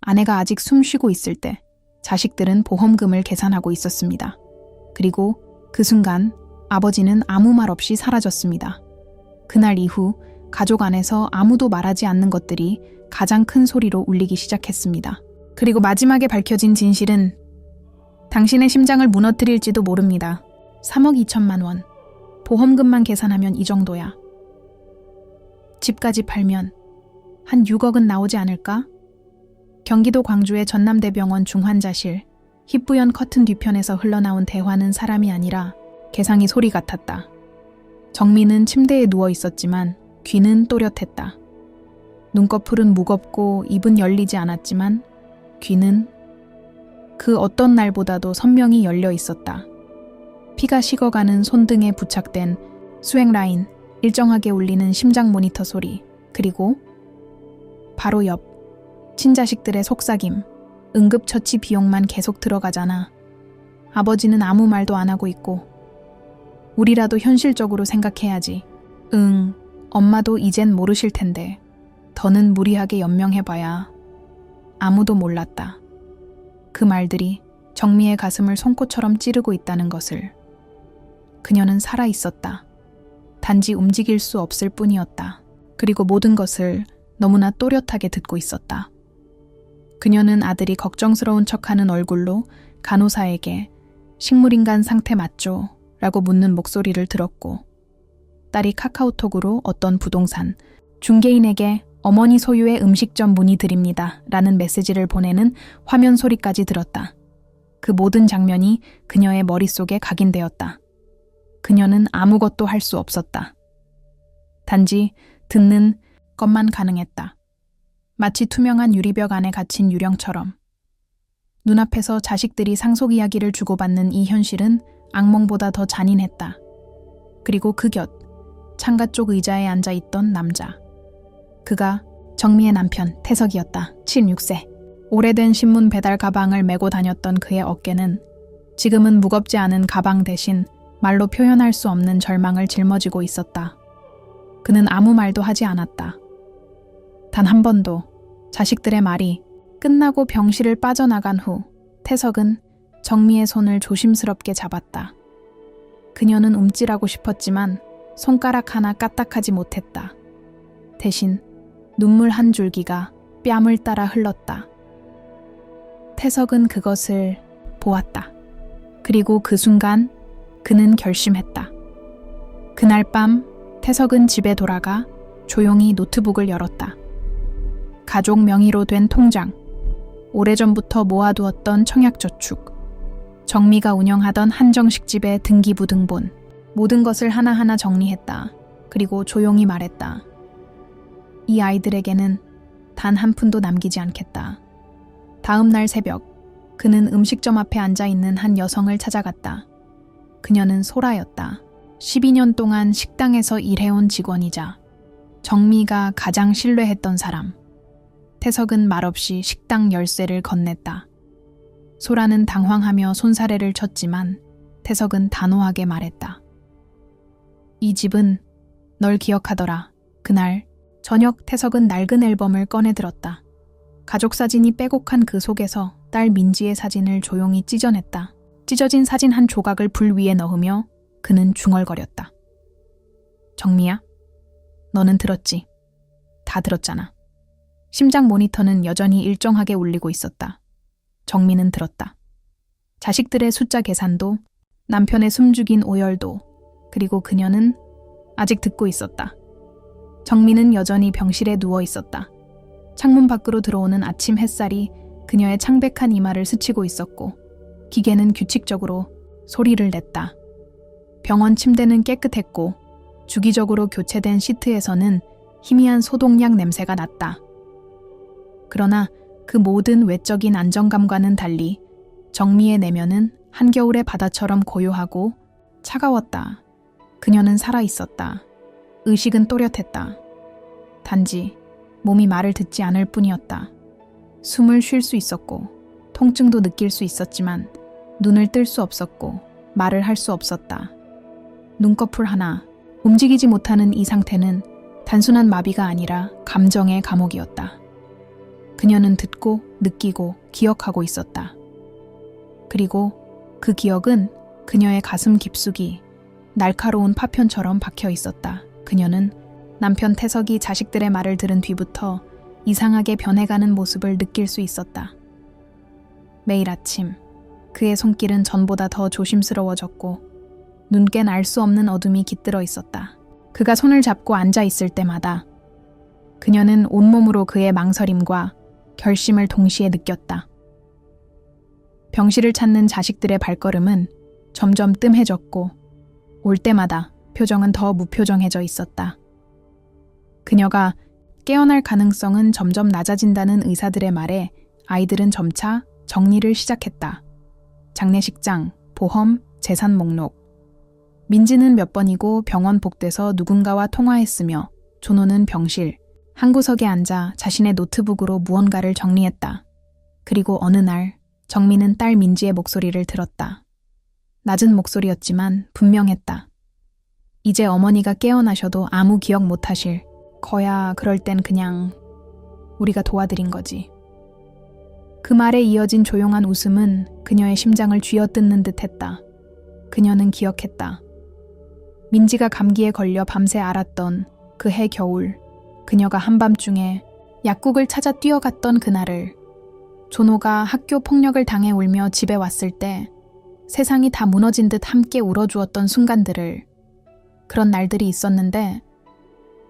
아내가 아직 숨 쉬고 있을 때 자식들은 보험금을 계산하고 있었습니다. 그리고 그 순간 아버지는 아무 말 없이 사라졌습니다. 그날 이후 가족 안에서 아무도 말하지 않는 것들이 가장 큰 소리로 울리기 시작했습니다. 그리고 마지막에 밝혀진 진실은 당신의 심장을 무너뜨릴지도 모릅니다. 3억 2천만 원. 보험금만 계산하면 이 정도야. 집까지 팔면 한 6억은 나오지 않을까? 경기도 광주의 전남대병원 중환자실, 힙부연 커튼 뒤편에서 흘러나온 대화는 사람이 아니라 개상이 소리 같았다. 정민은 침대에 누워 있었지만 귀는 또렷했다. 눈꺼풀은 무겁고 입은 열리지 않았지만 귀는 그 어떤 날보다도 선명히 열려 있었다. 피가 식어가는 손등에 부착된 수행 라인, 일정하게 울리는 심장 모니터 소리, 그리고 바로 옆 친자식들의 속삭임, 응급처치 비용만 계속 들어가잖아. 아버지는 아무 말도 안 하고 있고 우리라도 현실적으로 생각해야지. 엄마도 이젠 모르실 텐데 더는 무리하게 연명해봐야. 아무도 몰랐다. 그 말들이 정미의 가슴을 송곳처럼 찌르고 있다는 것을. 그녀는 살아있었다. 단지 움직일 수 없을 뿐이었다. 그리고 모든 것을 너무나 또렷하게 듣고 있었다. 그녀는 아들이 걱정스러운 척하는 얼굴로 간호사에게 식물인간 상태 맞죠? 라고 묻는 목소리를 들었고, 딸이 카카오톡으로 어떤 부동산 중개인에게 어머니 소유의 음식점 문의드립니다 라는 메시지를 보내는 화면 소리까지 들었다. 그 모든 장면이 그녀의 머릿속에 각인되었다. 그녀는 아무것도 할 수 없었다. 단지 듣는 것만 가능했다. 마치 투명한 유리벽 안에 갇힌 유령처럼. 눈앞에서 자식들이 상속 이야기를 주고받는 이 현실은 악몽보다 더 잔인했다. 그리고 그 곁, 창가 쪽 의자에 앉아있던 남자. 그가 정미의 남편 태석이었다. 76세. 오래된 신문 배달 가방을 메고 다녔던 그의 어깨는 지금은 무겁지 않은 가방 대신 말로 표현할 수 없는 절망을 짊어지고 있었다. 그는 아무 말도 하지 않았다. 단 한 번도 자식들의 말이 끝나고 병실을 빠져나간 후 태석은 정미의 손을 조심스럽게 잡았다. 그녀는 움찔하고 싶었지만 손가락 하나 까딱하지 못했다. 대신 눈물 한 줄기가 뺨을 따라 흘렀다. 태석은 그것을 보았다. 그리고 그 순간 그는 결심했다. 그날 밤 태석은 집에 돌아가 조용히 노트북을 열었다. 가족 명의로 된 통장, 오래전부터 모아두었던 청약저축, 정미가 운영하던 한정식집의 등기부등본, 모든 것을 하나하나 정리했다. 그리고 조용히 말했다. 이 아이들에게는 단 한 푼도 남기지 않겠다. 다음 날 새벽, 그는 음식점 앞에 앉아있는 한 여성을 찾아갔다. 그녀는 소라였다. 12년 동안 식당에서 일해온 직원이자 정미가 가장 신뢰했던 사람. 태석은 말없이 식당 열쇠를 건넸다. 소라는 당황하며 손사래를 쳤지만 태석은 단호하게 말했다. 이 집은 널 기억하더라. 그날 저녁 태석은 낡은 앨범을 꺼내 들었다. 가족 사진이 빼곡한 그 속에서 딸 민지의 사진을 조용히 찢어냈다. 찢어진 사진 한 조각을 불 위에 넣으며 그는 중얼거렸다. 정미야, 너는 들었지? 다 들었잖아. 심장 모니터는 여전히 일정하게 울리고 있었다. 정미는 들었다. 자식들의 숫자 계산도, 남편의 숨죽인 오열도, 그리고 그녀는 아직 듣고 있었다. 정미는 여전히 병실에 누워 있었다. 창문 밖으로 들어오는 아침 햇살이 그녀의 창백한 이마를 스치고 있었고, 기계는 규칙적으로 소리를 냈다. 병원 침대는 깨끗했고, 주기적으로 교체된 시트에서는 희미한 소독약 냄새가 났다. 그러나 그 모든 외적인 안정감과는 달리 정미의 내면은 한겨울의 바다처럼 고요하고 차가웠다. 그녀는 살아있었다. 의식은 또렷했다. 단지 몸이 말을 듣지 않을 뿐이었다. 숨을 쉴 수 있었고 통증도 느낄 수 있었지만 눈을 뜰 수 없었고 말을 할 수 없었다. 눈꺼풀 하나, 움직이지 못하는 이 상태는 단순한 마비가 아니라 감정의 감옥이었다. 그녀는 듣고 느끼고 기억하고 있었다. 그리고 그 기억은 그녀의 가슴 깊숙이 날카로운 파편처럼 박혀 있었다. 그녀는 남편 태석이 자식들의 말을 들은 뒤부터 이상하게 변해가는 모습을 느낄 수 있었다. 매일 아침 그의 손길은 전보다 더 조심스러워졌고 눈껜 알 수 없는 어둠이 깃들어 있었다. 그가 손을 잡고 앉아 있을 때마다 그녀는 온몸으로 그의 망설임과 결심을 동시에 느꼈다. 병실을 찾는 자식들의 발걸음은 점점 뜸해졌고 올 때마다 표정은 더 무표정해져 있었다. 그녀가 깨어날 가능성은 점점 낮아진다는 의사들의 말에 아이들은 점차 정리를 시작했다. 장례식장, 보험, 재산 목록. 민지는 몇 번이고 병원 복도에서 누군가와 통화했으며 준호는 병실, 한 구석에 앉아 자신의 노트북으로 무언가를 정리했다. 그리고 어느 날 정민은 딸 민지의 목소리를 들었다. 낮은 목소리였지만 분명했다. 이제 어머니가 깨어나셔도 아무 기억 못하실 거야. 그럴 땐 그냥 우리가 도와드린 거지. 그 말에 이어진 조용한 웃음은 그녀의 심장을 쥐어뜯는 듯했다. 그녀는 기억했다. 민지가 감기에 걸려 밤새 앓았던 그 해 겨울, 그녀가 한밤중에 약국을 찾아 뛰어갔던 그날을, 준호가 학교 폭력을 당해 울며 집에 왔을 때 세상이 다 무너진 듯 함께 울어주었던 순간들을, 그런 날들이 있었는데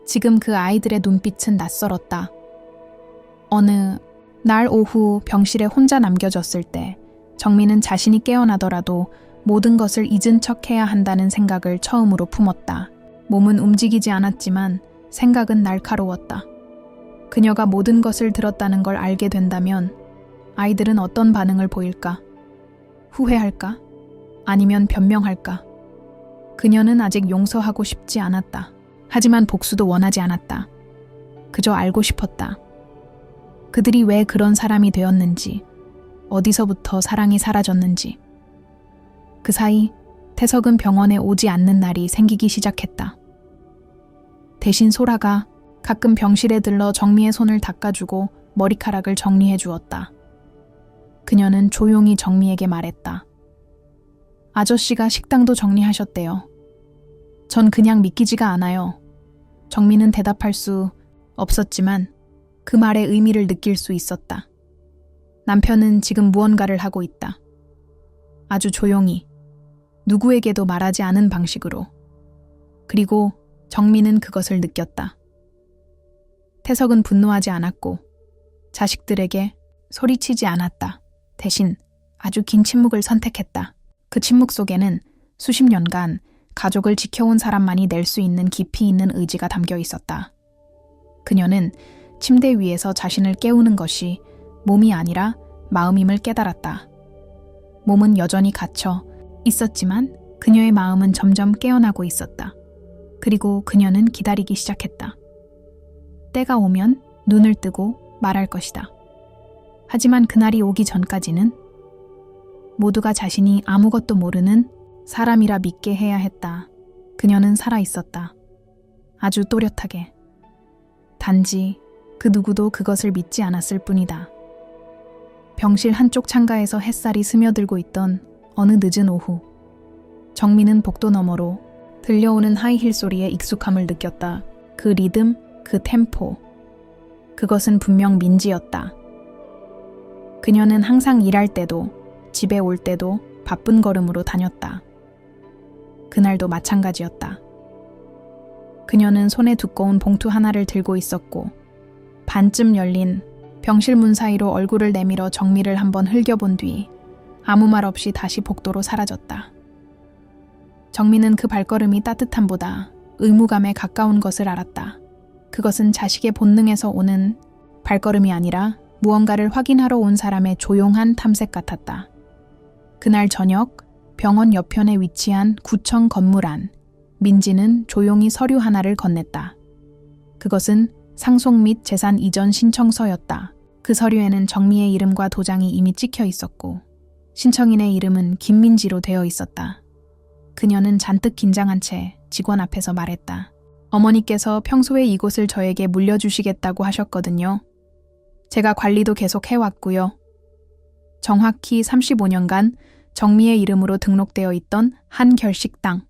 지금 그 아이들의 눈빛은 낯설었다. 어느 날 오후 병실에 혼자 남겨졌을 때 정민은 자신이 깨어나더라도 모든 것을 잊은 척 해야 한다는 생각을 처음으로 품었다. 몸은 움직이지 않았지만 생각은 날카로웠다. 그녀가 모든 것을 들었다는 걸 알게 된다면 아이들은 어떤 반응을 보일까? 후회할까? 아니면 변명할까? 그녀는 아직 용서하고 싶지 않았다. 하지만 복수도 원하지 않았다. 그저 알고 싶었다. 그들이 왜 그런 사람이 되었는지, 어디서부터 사랑이 사라졌는지. 그 사이 태석은 병원에 오지 않는 날이 생기기 시작했다. 대신 소라가 가끔 병실에 들러 정미의 손을 닦아주고 머리카락을 정리해 주었다. 그녀는 조용히 정미에게 말했다. 아저씨가 식당도 정리하셨대요. 전 그냥 믿기지가 않아요. 정미는 대답할 수 없었지만 그 말의 의미를 느낄 수 있었다. 남편은 지금 무언가를 하고 있다. 아주 조용히, 누구에게도 말하지 않은 방식으로. 그리고 정민은 그것을 느꼈다. 태석은 분노하지 않았고 자식들에게 소리치지 않았다. 대신 아주 긴 침묵을 선택했다. 그 침묵 속에는 수십 년간 가족을 지켜온 사람만이 낼 수 있는 깊이 있는 의지가 담겨 있었다. 그녀는 침대 위에서 자신을 깨우는 것이 몸이 아니라 마음임을 깨달았다. 몸은 여전히 갇혀 있었지만 그녀의 마음은 점점 깨어나고 있었다. 그리고 그녀는 기다리기 시작했다. 때가 오면 눈을 뜨고 말할 것이다. 하지만 그날이 오기 전까지는 모두가 자신이 아무것도 모르는 사람이라 믿게 해야 했다. 그녀는 살아 있었다. 아주 또렷하게. 단지 그 누구도 그것을 믿지 않았을 뿐이다. 병실 한쪽 창가에서 햇살이 스며들고 있던 어느 늦은 오후, 정민은 복도 너머로 들려오는 하이힐 소리에 익숙함을 느꼈다. 그 리듬, 그 템포. 그것은 분명 민지였다. 그녀는 항상 일할 때도, 집에 올 때도 바쁜 걸음으로 다녔다. 그날도 마찬가지였다. 그녀는 손에 두꺼운 봉투 하나를 들고 있었고 반쯤 열린 병실 문 사이로 얼굴을 내밀어 정미를 한번 흘겨본 뒤 아무 말 없이 다시 복도로 사라졌다. 정미는 그 발걸음이 따뜻함보다 의무감에 가까운 것을 알았다. 그것은 자식의 본능에서 오는 발걸음이 아니라 무언가를 확인하러 온 사람의 조용한 탐색 같았다. 그날 저녁 병원 옆편에 위치한 구청 건물 안, 민지는 조용히 서류 하나를 건넸다. 그것은 상속 및 재산 이전 신청서였다. 그 서류에는 정미의 이름과 도장이 이미 찍혀 있었고 신청인의 이름은 김민지로 되어 있었다. 그녀는 잔뜩 긴장한 채 직원 앞에서 말했다. 어머니께서 평소에 이곳을 저에게 물려주시겠다고 하셨거든요. 제가 관리도 계속 해왔고요. 정확히 35년간 정미의 이름으로 등록되어 있던 한결식당.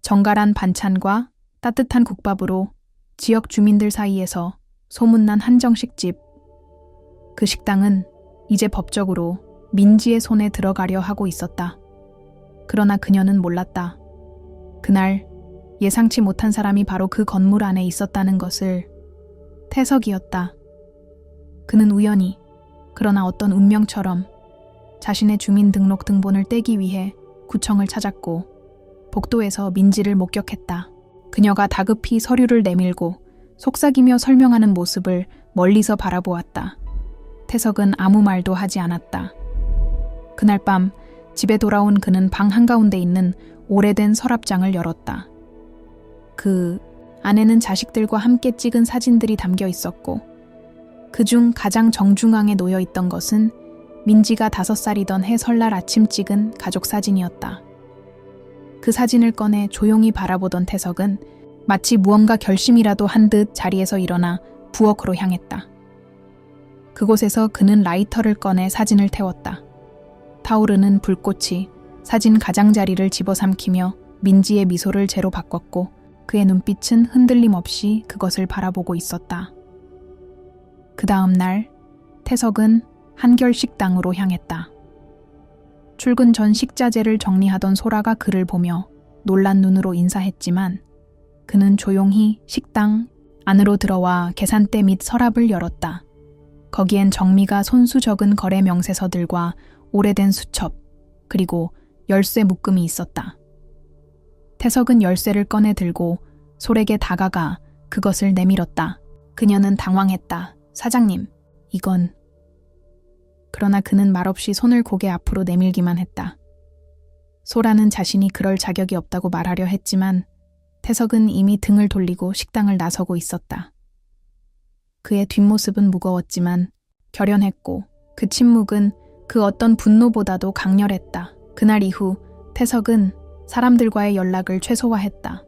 정갈한 반찬과 따뜻한 국밥으로 지역 주민들 사이에서 소문난 한정식집. 그 식당은 이제 법적으로 민지의 손에 들어가려 하고 있었다. 그러나 그녀는 몰랐다. 그날 예상치 못한 사람이 바로 그 건물 안에 있었다는 것을. 태석이었다. 그는 우연히, 그러나 어떤 운명처럼 자신의 주민등록등본을 떼기 위해 구청을 찾았고 복도에서 민지를 목격했다. 그녀가 다급히 서류를 내밀고 속삭이며 설명하는 모습을 멀리서 바라보았다. 태석은 아무 말도 하지 않았다. 그날 밤 집에 돌아온 그는 방 한가운데 있는 오래된 서랍장을 열었다. 그 안에는 자식들과 함께 찍은 사진들이 담겨 있었고 그중 가장 정중앙에 놓여 있던 것은 민지가 5살이던 해 설날 아침 찍은 가족 사진이었다. 그 사진을 꺼내 조용히 바라보던 태석은 마치 무언가 결심이라도 한 듯 자리에서 일어나 부엌으로 향했다. 그곳에서 그는 라이터를 꺼내 사진을 태웠다. 타오르는 불꽃이 사진 가장자리를 집어삼키며 민지의 미소를 재로 바꿨고 그의 눈빛은 흔들림 없이 그것을 바라보고 있었다. 그 다음 날 태석은 한결식당으로 향했다. 출근 전 식자재를 정리하던 소라가 그를 보며 놀란 눈으로 인사했지만 그는 조용히 식당 안으로 들어와 계산대 및 서랍을 열었다. 거기엔 정미가 손수 적은 거래 명세서들과 오래된 수첩, 그리고 열쇠 묶음이 있었다. 태석은 열쇠를 꺼내 들고 솔에게 다가가 그것을 내밀었다. 그녀는 당황했다. 사장님, 이건... 그러나 그는 말없이 손을 고개 앞으로 내밀기만 했다. 소라는 자신이 그럴 자격이 없다고 말하려 했지만 태석은 이미 등을 돌리고 식당을 나서고 있었다. 그의 뒷모습은 무거웠지만 결연했고 그 침묵은 그 어떤 분노보다도 강렬했다. 그날 이후 태석은 사람들과의 연락을 최소화했다.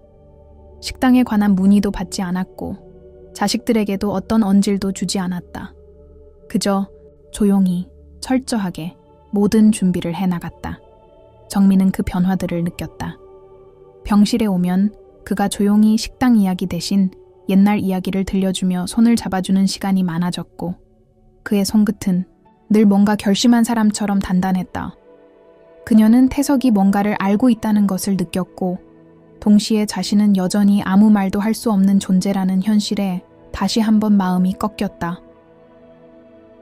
식당에 관한 문의도 받지 않았고 자식들에게도 어떤 언질도 주지 않았다. 그저 조용히 철저하게 모든 준비를 해나갔다. 정미는 그 변화들을 느꼈다. 병실에 오면 그가 조용히 식당 이야기 대신 옛날 이야기를 들려주며 손을 잡아주는 시간이 많아졌고 그의 손끝은 늘 뭔가 결심한 사람처럼 단단했다. 그녀는 태석이 뭔가를 알고 있다는 것을 느꼈고 동시에 자신은 여전히 아무 말도 할 수 없는 존재라는 현실에 다시 한번 마음이 꺾였다.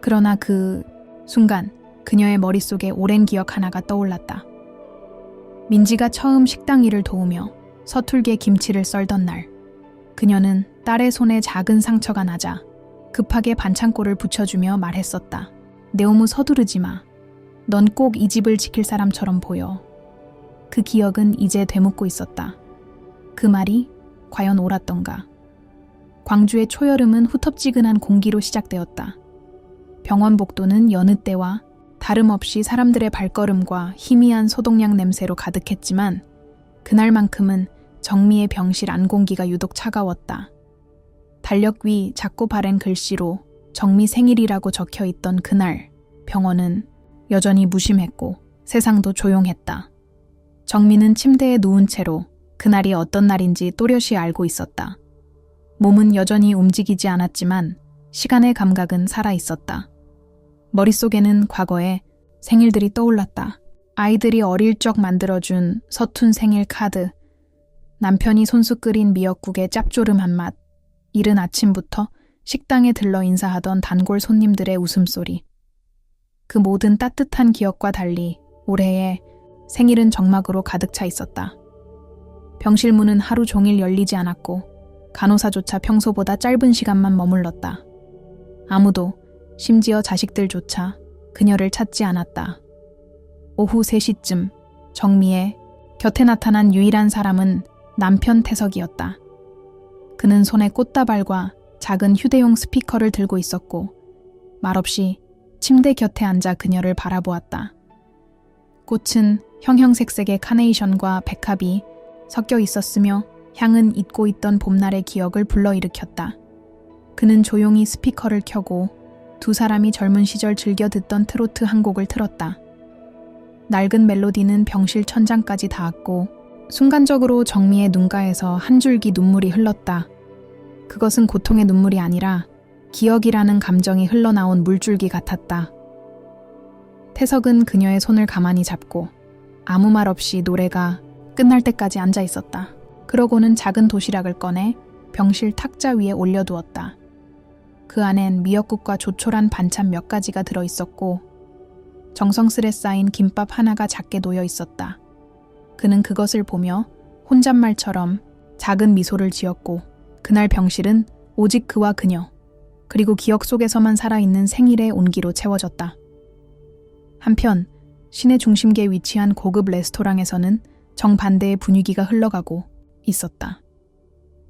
그러나 그 순간 그녀의 머릿속에 오랜 기억 하나가 떠올랐다. 민지가 처음 식당 일을 도우며 서툴게 김치를 썰던 날 그녀는 딸의 손에 작은 상처가 나자 급하게 반창고를 붙여주며 말했었다. 네오무 서두르지 마. 넌 꼭 이 집을 지킬 사람처럼 보여. 그 기억은 이제 되묻고 있었다. 그 말이 과연 옳았던가. 광주의 초여름은 후텁지근한 공기로 시작되었다. 병원 복도는 여느 때와 다름없이 사람들의 발걸음과 희미한 소독약 냄새로 가득했지만 그날만큼은 정미의 병실 안공기가 유독 차가웠다. 달력 위 작고 바랜 글씨로 정미 생일이라고 적혀있던 그날 병원은 여전히 무심했고 세상도 조용했다. 정미는 침대에 누운 채로 그날이 어떤 날인지 또렷이 알고 있었다. 몸은 여전히 움직이지 않았지만 시간의 감각은 살아있었다. 머릿속에는 과거의 생일들이 떠올랐다. 아이들이 어릴 적 만들어준 서툰 생일 카드, 남편이 손수 끓인 미역국의 짭조름한 맛, 이른 아침부터 식당에 들러 인사하던 단골 손님들의 웃음소리. 그 모든 따뜻한 기억과 달리 올해의 생일은 적막으로 가득 차 있었다. 병실 문은 하루 종일 열리지 않았고 간호사조차 평소보다 짧은 시간만 머물렀다. 아무도, 심지어 자식들조차 그녀를 찾지 않았다. 오후 3시쯤 정미의 곁에 나타난 유일한 사람은 남편 태석이었다. 그는 손에 꽃다발과 작은 휴대용 스피커를 들고 있었고 말없이 침대 곁에 앉아 그녀를 바라보았다. 꽃은 형형색색의 카네이션과 백합이 섞여 있었으며 향은 잊고 있던 봄날의 기억을 불러일으켰다. 그는 조용히 스피커를 켜고 두 사람이 젊은 시절 즐겨 듣던 트로트 한 곡을 틀었다. 낡은 멜로디는 병실 천장까지 닿았고 순간적으로 정미의 눈가에서 한 줄기 눈물이 흘렀다. 그것은 고통의 눈물이 아니라 기억이라는 감정이 흘러나온 물줄기 같았다. 태석은 그녀의 손을 가만히 잡고 아무 말 없이 노래가 끝날 때까지 앉아 있었다. 그러고는 작은 도시락을 꺼내 병실 탁자 위에 올려두었다. 그 안엔 미역국과 조촐한 반찬 몇 가지가 들어있었고 정성스레 쌓인 김밥 하나가 작게 놓여 있었다. 그는 그것을 보며 혼잣말처럼 작은 미소를 지었고 그날 병실은 오직 그와 그녀 그리고 기억 속에서만 살아있는 생일의 온기로 채워졌다. 한편 시내 중심계에 위치한 고급 레스토랑에서는 정반대의 분위기가 흘러가고 있었다.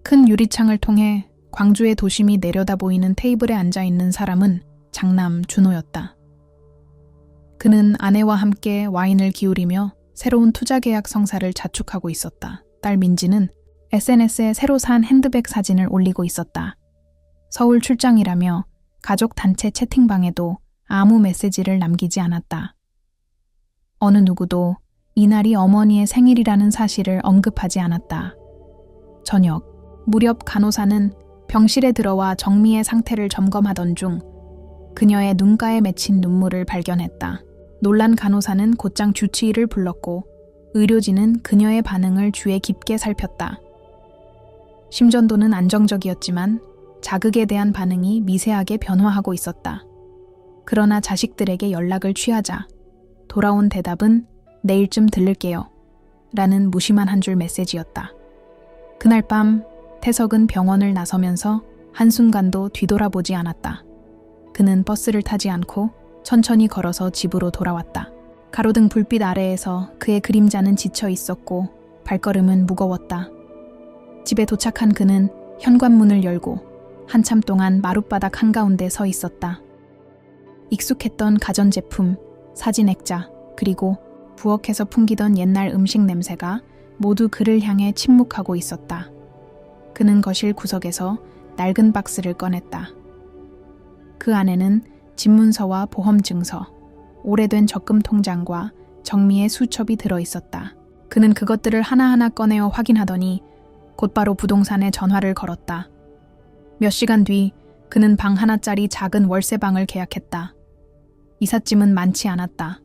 큰 유리창을 통해 광주의 도심이 내려다 보이는 테이블에 앉아있는 사람은 장남 준호였다. 그는 아내와 함께 와인을 기울이며 새로운 투자 계약 성사를 자축하고 있었다. 딸 민지는 SNS에 새로 산 핸드백 사진을 올리고 있었다. 서울 출장이라며 가족 단체 채팅방에도 아무 메시지를 남기지 않았다. 어느 누구도 이날이 어머니의 생일이라는 사실을 언급하지 않았다. 저녁, 무렵 간호사는 병실에 들어와 정미의 상태를 점검하던 중 그녀의 눈가에 맺힌 눈물을 발견했다. 놀란 간호사는 곧장 주치의를 불렀고 의료진은 그녀의 반응을 주의 깊게 살폈다. 심전도는 안정적이었지만 자극에 대한 반응이 미세하게 변화하고 있었다. 그러나 자식들에게 연락을 취하자 돌아온 대답은 내일쯤 들를게요 라는 무심한 한 줄 메시지였다. 그날 밤 태석은 병원을 나서면서 한순간도 뒤돌아보지 않았다. 그는 버스를 타지 않고 천천히 걸어서 집으로 돌아왔다. 가로등 불빛 아래에서 그의 그림자는 지쳐 있었고 발걸음은 무거웠다. 집에 도착한 그는 현관문을 열고 한참 동안 마룻바닥 한가운데 서 있었다. 익숙했던 가전제품, 사진 액자, 그리고 부엌에서 풍기던 옛날 음식 냄새가 모두 그를 향해 침묵하고 있었다. 그는 거실 구석에서 낡은 박스를 꺼냈다. 그 안에는 집문서와 보험증서, 오래된 적금 통장과 정미의 수첩이 들어있었다. 그는 그것들을 하나하나 꺼내어 확인하더니 곧바로 부동산에 전화를 걸었다. 몇 시간 뒤 그는 방 하나짜리 작은 월세방을 계약했다. 이삿짐은 많지 않았다.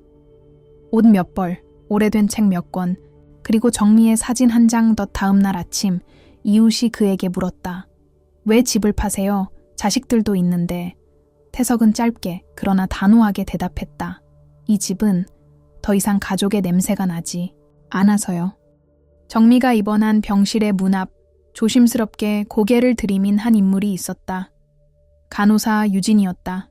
옷 몇 벌, 오래된 책 몇 권, 그리고 정미의 사진 한 장 더. 다음 날 아침 이웃이 그에게 물었다. 왜 집을 파세요? 자식들도 있는데. 태석은 짧게 그러나 단호하게 대답했다. 이 집은 더 이상 가족의 냄새가 나지 않아서요. 정미가 입원한 병실의 문 앞 조심스럽게 고개를 들이민 한 인물이 있었다. 간호사 유진이었다.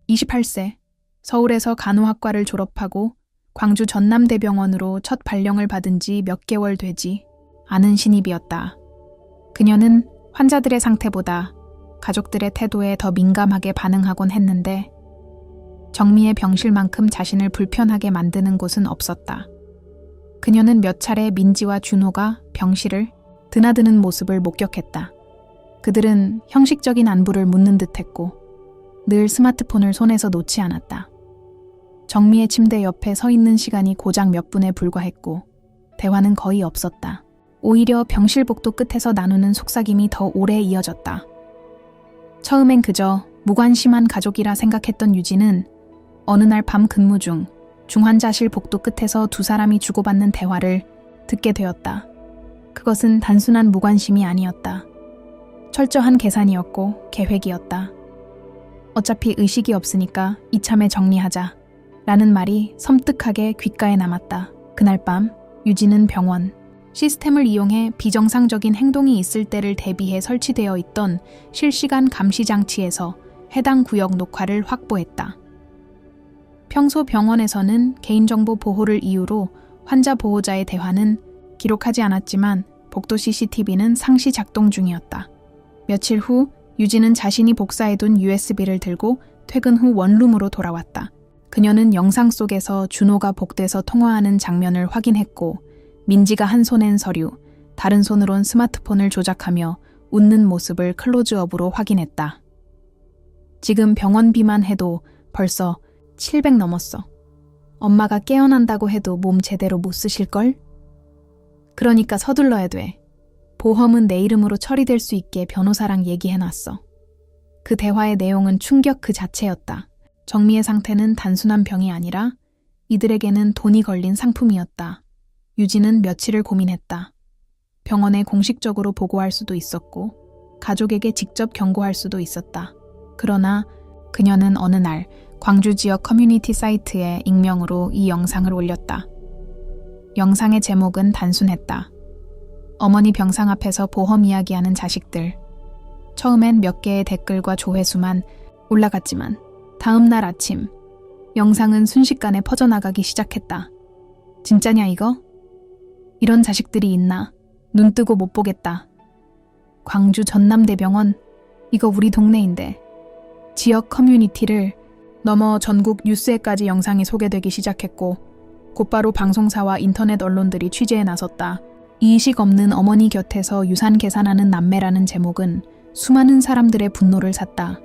28세, 서울에서 간호학과를 졸업하고 광주 전남대병원으로 첫 발령을 받은 지 몇 개월 되지 않은 신입이었다. 그녀는 환자들의 상태보다 가족들의 태도에 더 민감하게 반응하곤 했는데 정미의 병실만큼 자신을 불편하게 만드는 곳은 없었다. 그녀는 몇 차례 민지와 준호가 병실을 드나드는 모습을 목격했다. 그들은 형식적인 안부를 묻는 듯했고 늘 스마트폰을 손에서 놓지 않았다. 정미의 침대 옆에 서 있는 시간이 고작 몇 분에 불과했고 대화는 거의 없었다. 오히려 병실 복도 끝에서 나누는 속삭임이 더 오래 이어졌다. 처음엔 그저 무관심한 가족이라 생각했던 유진은 어느 날 밤 근무 중 중환자실 복도 끝에서 두 사람이 주고받는 대화를 듣게 되었다. 그것은 단순한 무관심이 아니었다. 철저한 계산이었고 계획이었다. 어차피 의식이 없으니까 이참에 정리하자 라는 말이 섬뜩하게 귓가에 남았다. 그날 밤 유진은 병원 시스템을 이용해 비정상적인 행동이 있을 때를 대비해 설치되어 있던 실시간 감시 장치에서 해당 구역 녹화를 확보했다. 평소 병원에서는 개인정보 보호를 이유로 환자 보호자의 대화는 기록하지 않았지만 복도 CCTV는 상시 작동 중이었다. 며칠 후 유진은 자신이 복사해둔 USB를 들고 퇴근 후 원룸으로 돌아왔다. 그녀는 영상 속에서 준호가 복도에서 통화하는 장면을 확인했고 민지가 한 손엔 서류, 다른 손으론 스마트폰을 조작하며 웃는 모습을 클로즈업으로 확인했다. 지금 병원비만 해도 벌써 700 넘었어. 엄마가 깨어난다고 해도 몸 제대로 못 쓰실걸? 그러니까 서둘러야 돼. 보험은 내 이름으로 처리될 수 있게 변호사랑 얘기해놨어. 그 대화의 내용은 충격 그 자체였다. 정미의 상태는 단순한 병이 아니라 이들에게는 돈이 걸린 상품이었다. 유진은 며칠을 고민했다. 병원에 공식적으로 보고할 수도 있었고 가족에게 직접 경고할 수도 있었다. 그러나 그녀는 어느 날 광주 지역 커뮤니티 사이트에 익명으로 이 영상을 올렸다. 영상의 제목은 단순했다. 어머니 병상 앞에서 보험 이야기하는 자식들. 처음엔 몇 개의 댓글과 조회수만 올라갔지만 다음 날 아침 영상은 순식간에 퍼져나가기 시작했다. 진짜냐 이거? 이런 자식들이 있나? 눈 뜨고 못 보겠다. 광주 전남대병원, 이거 우리 동네인데. 지역 커뮤니티를 넘어 전국 뉴스에까지 영상이 소개되기 시작했고 곧바로 방송사와 인터넷 언론들이 취재에 나섰다. 이의식 없는 어머니 곁에서 유산 계산하는 남매라는 제목은 수많은 사람들의 분노를 샀다.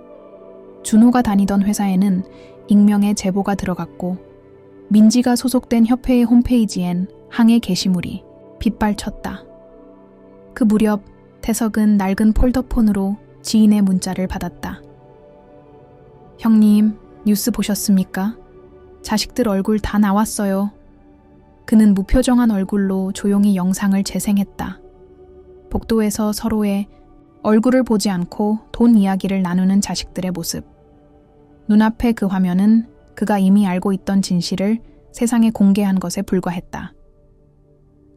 준호가 다니던 회사에는 익명의 제보가 들어갔고 민지가 소속된 협회의 홈페이지엔 항해 게시물이 빗발쳤다. 그 무렵 태석은 낡은 폴더폰으로 지인의 문자를 받았다. 형님, 뉴스 보셨습니까? 자식들 얼굴 다 나왔어요. 그는 무표정한 얼굴로 조용히 영상을 재생했다. 복도에서 서로의 얼굴을 보지 않고 돈 이야기를 나누는 자식들의 모습. 눈앞의 그 화면은 그가 이미 알고 있던 진실을 세상에 공개한 것에 불과했다.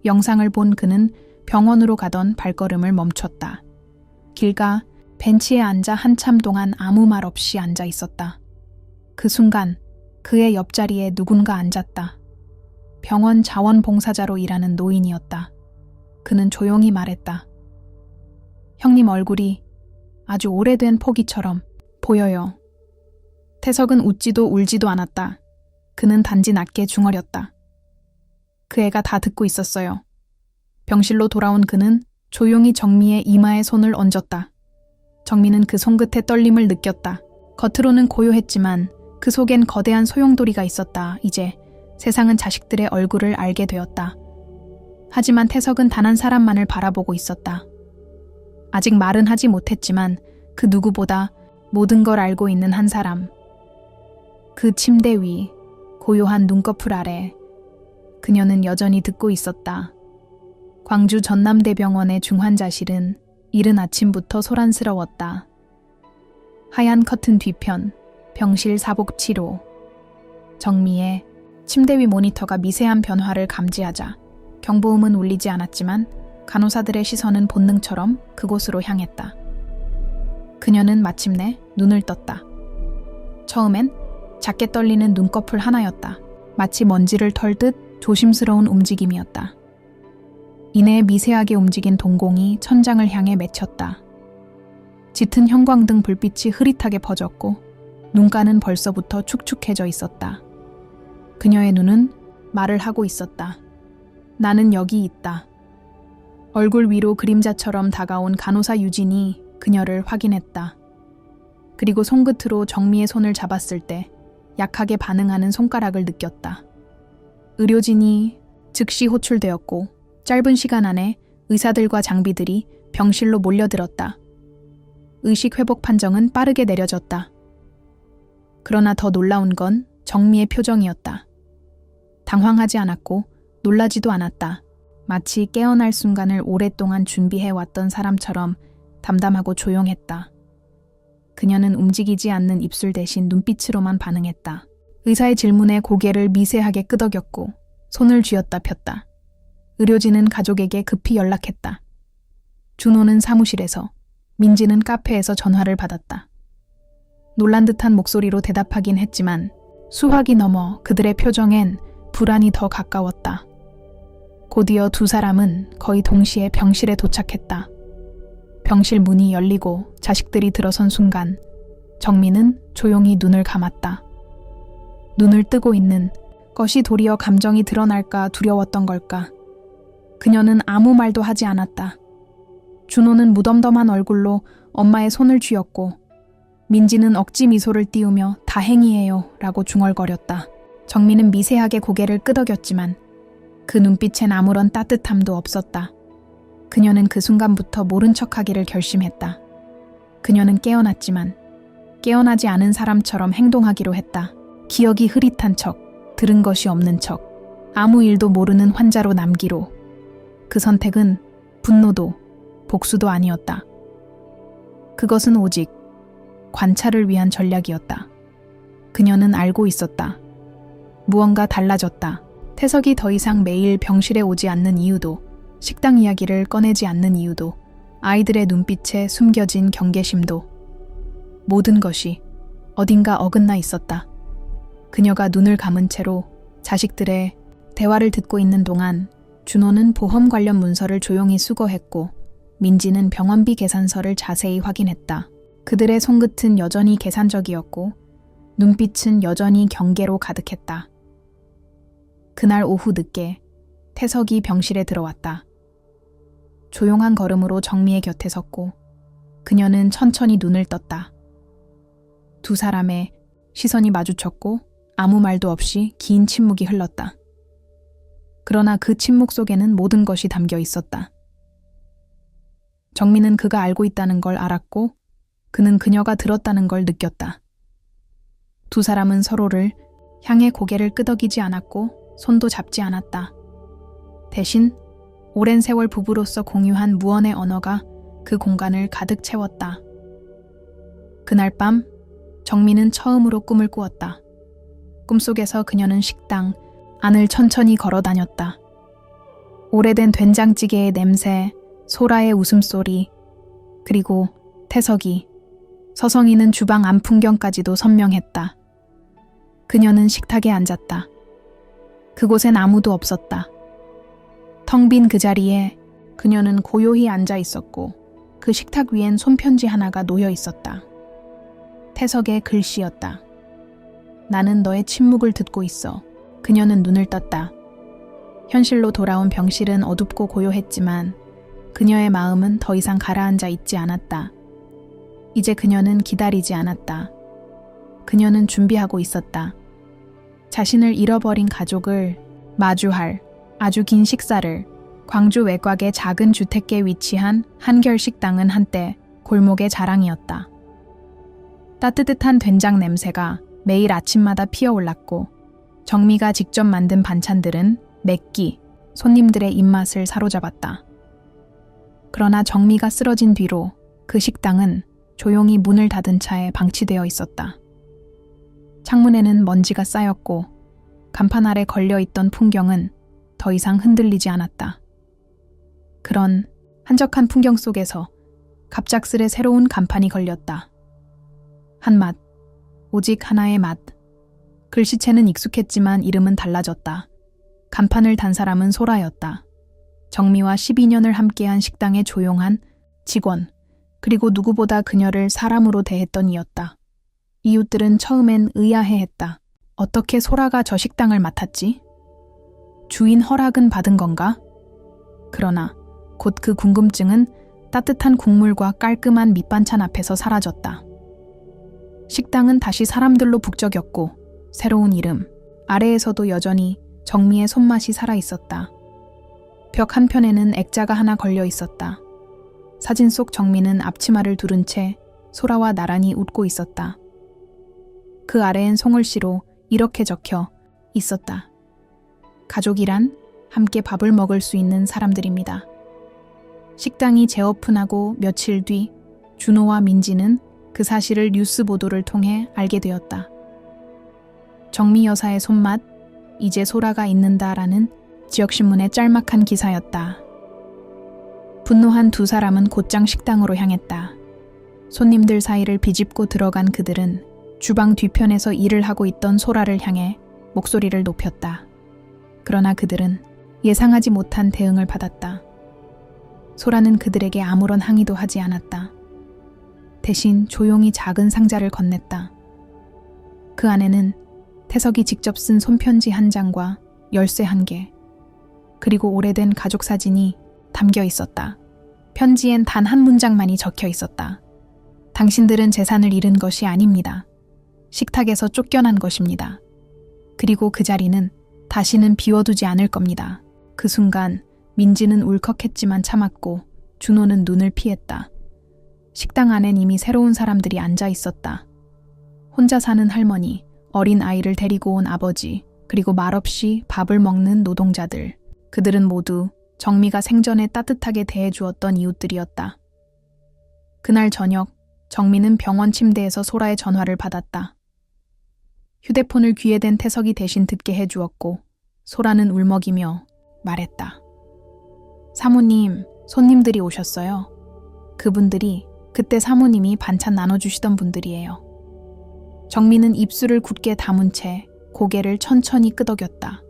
영상을 본 그는 병원으로 가던 발걸음을 멈췄다. 길가 벤치에 앉아 한참 동안 아무 말 없이 앉아 있었다. 그 순간 그의 옆자리에 누군가 앉았다. 병원 자원봉사자로 일하는 노인이었다. 그는 조용히 말했다. 형님 얼굴이 아주 오래된 포기처럼 보여요. 태석은 웃지도 울지도 않았다. 그는 단지 낮게 중얼였다. 그 애가 다 듣고 있었어요. 병실로 돌아온 그는 조용히 정미의 이마에 손을 얹었다. 정미는 그 손끝의 떨림을 느꼈다. 겉으로는 고요했지만 그 속엔 거대한 소용돌이가 있었다. 이제 세상은 자식들의 얼굴을 알게 되었다. 하지만 태석은 단 한 사람만을 바라보고 있었다. 아직 말은 하지 못했지만 그 누구보다 모든 걸 알고 있는 한 사람. 그 침대 위, 고요한 눈꺼풀 아래 그녀는 여전히 듣고 있었다. 광주 전남대병원의 중환자실은 이른 아침부터 소란스러웠다. 하얀 커튼 뒤편, 병실 사복 7호. 정미의 침대 위 모니터가 미세한 변화를 감지하자 경보음은 울리지 않았지만 간호사들의 시선은 본능처럼 그곳으로 향했다. 그녀는 마침내 눈을 떴다. 처음엔 작게 떨리는 눈꺼풀 하나였다. 마치 먼지를 털듯 조심스러운 움직임이었다. 이내 미세하게 움직인 동공이 천장을 향해 맺혔다. 짙은 형광등 불빛이 흐릿하게 퍼졌고 눈가는 벌써부터 축축해져 있었다. 그녀의 눈은 말을 하고 있었다. 나는 여기 있다. 얼굴 위로 그림자처럼 다가온 간호사 유진이 그녀를 확인했다. 그리고 손끝으로 정미의 손을 잡았을 때 약하게 반응하는 손가락을 느꼈다. 의료진이 즉시 호출되었고 짧은 시간 안에 의사들과 장비들이 병실로 몰려들었다. 의식 회복 판정은 빠르게 내려졌다. 그러나 더 놀라운 건 정미의 표정이었다. 당황하지 않았고 놀라지도 않았다. 마치 깨어날 순간을 오랫동안 준비해왔던 사람처럼 담담하고 조용했다. 그녀는 움직이지 않는 입술 대신 눈빛으로만 반응했다. 의사의 질문에 고개를 미세하게 끄덕였고 손을 쥐었다 폈다. 의료진은 가족에게 급히 연락했다. 준호는 사무실에서, 민지는 카페에서 전화를 받았다. 놀란 듯한 목소리로 대답하긴 했지만 수화기 넘어 그들의 표정엔 불안이 더 가까웠다. 곧이어 두 사람은 거의 동시에 병실에 도착했다. 병실 문이 열리고 자식들이 들어선 순간 정미는 조용히 눈을 감았다. 눈을 뜨고 있는 것이 도리어 감정이 드러날까 두려웠던 걸까. 그녀는 아무 말도 하지 않았다. 준호는 무덤덤한 얼굴로 엄마의 손을 쥐었고 민지는 억지 미소를 띄우며 다행이에요 라고 중얼거렸다. 정미는 미세하게 고개를 끄덕였지만 그 눈빛엔 아무런 따뜻함도 없었다. 그녀는 그 순간부터 모른 척하기를 결심했다. 그녀는 깨어났지만 깨어나지 않은 사람처럼 행동하기로 했다. 기억이 흐릿한 척, 들은 것이 없는 척, 아무 일도 모르는 환자로 남기로. 그 선택은 분노도 복수도 아니었다. 그것은 오직 관찰을 위한 전략이었다. 그녀는 알고 있었다. 무언가 달라졌다. 태석이 더 이상 매일 병실에 오지 않는 이유도, 식당 이야기를 꺼내지 않는 이유도, 아이들의 눈빛에 숨겨진 경계심도, 모든 것이 어딘가 어긋나 있었다. 그녀가 눈을 감은 채로 자식들의 대화를 듣고 있는 동안 준호는 보험 관련 문서를 조용히 수거했고 민지는 병원비 계산서를 자세히 확인했다. 그들의 손끝은 여전히 계산적이었고 눈빛은 여전히 경계로 가득했다. 그날 오후 늦게 태석이 병실에 들어왔다. 조용한 걸음으로 정미의 곁에 섰고 그녀는 천천히 눈을 떴다. 두 사람의 시선이 마주쳤고 아무 말도 없이 긴 침묵이 흘렀다. 그러나 그 침묵 속에는 모든 것이 담겨 있었다. 정미는 그가 알고 있다는 걸 알았고 그는 그녀가 들었다는 걸 느꼈다. 두 사람은 서로를 향해 고개를 끄덕이지 않았고 손도 잡지 않았다. 대신 오랜 세월 부부로서 공유한 무언의 언어가 그 공간을 가득 채웠다. 그날 밤 정미는 처음으로 꿈을 꾸었다. 꿈속에서 그녀는 식당 안을 천천히 걸어 다녔다. 오래된 된장찌개의 냄새, 소라의 웃음소리, 그리고 태석이 서성이는 주방 안 풍경까지도 선명했다. 그녀는 식탁에 앉았다. 그곳엔 아무도 없었다. 텅 빈 그 자리에 그녀는 고요히 앉아 있었고 그 식탁 위엔 손편지 하나가 놓여 있었다. 태석의 글씨였다. 나는 너의 침묵을 듣고 있어. 그녀는 눈을 떴다. 현실로 돌아온 병실은 어둡고 고요했지만 그녀의 마음은 더 이상 가라앉아 있지 않았다. 이제 그녀는 기다리지 않았다. 그녀는 준비하고 있었다. 자신을 잃어버린 가족을 마주할 아주 긴 식사를. 광주 외곽의 작은 주택가에 위치한 한결 식당은 한때 골목의 자랑이었다. 따뜻한 된장 냄새가 매일 아침마다 피어올랐고 정미가 직접 만든 반찬들은 매끼 손님들의 입맛을 사로잡았다. 그러나 정미가 쓰러진 뒤로 그 식당은 조용히 문을 닫은 차에 방치되어 있었다. 창문에는 먼지가 쌓였고 간판 아래 걸려있던 풍경은 더 이상 흔들리지 않았다. 그런 한적한 풍경 속에서 갑작스레 새로운 간판이 걸렸다. 한 맛, 오직 하나의 맛. 글씨체는 익숙했지만 이름은 달라졌다. 간판을 단 사람은 소라였다. 정미와 12년을 함께한 식당의 조용한 직원, 그리고 누구보다 그녀를 사람으로 대했던 이였다. 이웃들은 처음엔 의아해했다. 어떻게 소라가 저 식당을 맡았지? 주인 허락은 받은 건가? 그러나 곧 그 궁금증은 따뜻한 국물과 깔끔한 밑반찬 앞에서 사라졌다. 식당은 다시 사람들로 북적였고 새로운 이름, 아래에서도 여전히 정미의 손맛이 살아있었다. 벽 한편에는 액자가 하나 걸려 있었다. 사진 속 정미는 앞치마를 두른 채 소라와 나란히 웃고 있었다. 그 아래엔 송글씨로 이렇게 적혀 있었다. 가족이란 함께 밥을 먹을 수 있는 사람들입니다. 식당이 재오픈하고 며칠 뒤 준호와 민지는 그 사실을 뉴스 보도를 통해 알게 되었다. 정미 여사의 손맛, 이제 소라가 있는다라는 지역신문의 짤막한 기사였다. 분노한 두 사람은 곧장 식당으로 향했다. 손님들 사이를 비집고 들어간 그들은 주방 뒤편에서 일을 하고 있던 소라를 향해 목소리를 높였다. 그러나 그들은 예상하지 못한 대응을 받았다. 소라는 그들에게 아무런 항의도 하지 않았다. 대신 조용히 작은 상자를 건넸다. 그 안에는 태석이 직접 쓴 손편지 한 장과 열쇠 한 개, 그리고 오래된 가족 사진이 담겨 있었다. 편지엔 단 한 문장만이 적혀 있었다. 당신들은 재산을 잃은 것이 아닙니다. 식탁에서 쫓겨난 것입니다. 그리고 그 자리는 다시는 비워두지 않을 겁니다. 그 순간 민지는 울컥했지만 참았고 준호는 눈을 피했다. 식당 안엔 이미 새로운 사람들이 앉아 있었다. 혼자 사는 할머니, 어린 아이를 데리고 온 아버지, 그리고 말없이 밥을 먹는 노동자들. 그들은 모두 정미가 생전에 따뜻하게 대해주었던 이웃들이었다. 그날 저녁, 정미는 병원 침대에서 소라의 전화를 받았다. 휴대폰을 귀에 댄 태석이 대신 듣게 해주었고 소라는 울먹이며 말했다. 사모님, 손님들이 오셨어요. 그분들이 그때 사모님이 반찬 나눠주시던 분들이에요. 정미는 입술을 굳게 다문 채 고개를 천천히 끄덕였다.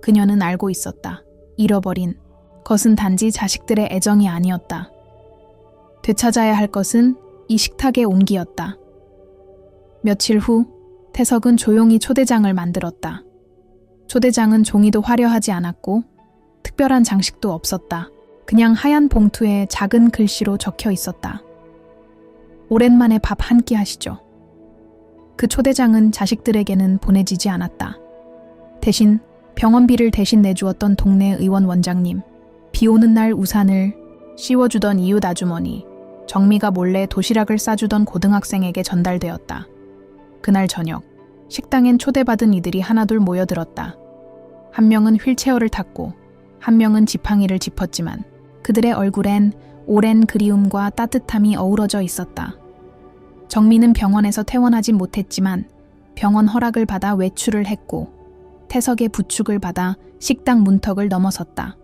그녀는 알고 있었다. 잃어버린 것은 단지 자식들의 애정이 아니었다. 되찾아야 할 것은 이 식탁의 온기였다. 며칠 후 태석은 조용히 초대장을 만들었다. 초대장은 종이도 화려하지 않았고 특별한 장식도 없었다. 그냥 하얀 봉투에 작은 글씨로 적혀 있었다. 오랜만에 밥 한 끼 하시죠. 그 초대장은 자식들에게는 보내지지 않았다. 대신 병원비를 대신 내주었던 동네 의원 원장님, 비 오는 날 우산을 씌워주던 이웃 아주머니, 정미가 몰래 도시락을 싸주던 고등학생에게 전달되었다. 그날 저녁, 식당엔 초대받은 이들이 하나둘 모여들었다. 한 명은 휠체어를 탔고 한 명은 지팡이를 짚었지만 그들의 얼굴엔 오랜 그리움과 따뜻함이 어우러져 있었다. 정미는 병원에서 퇴원하진 못했지만 병원 허락을 받아 외출을 했고 태석의 부축을 받아 식당 문턱을 넘어섰다.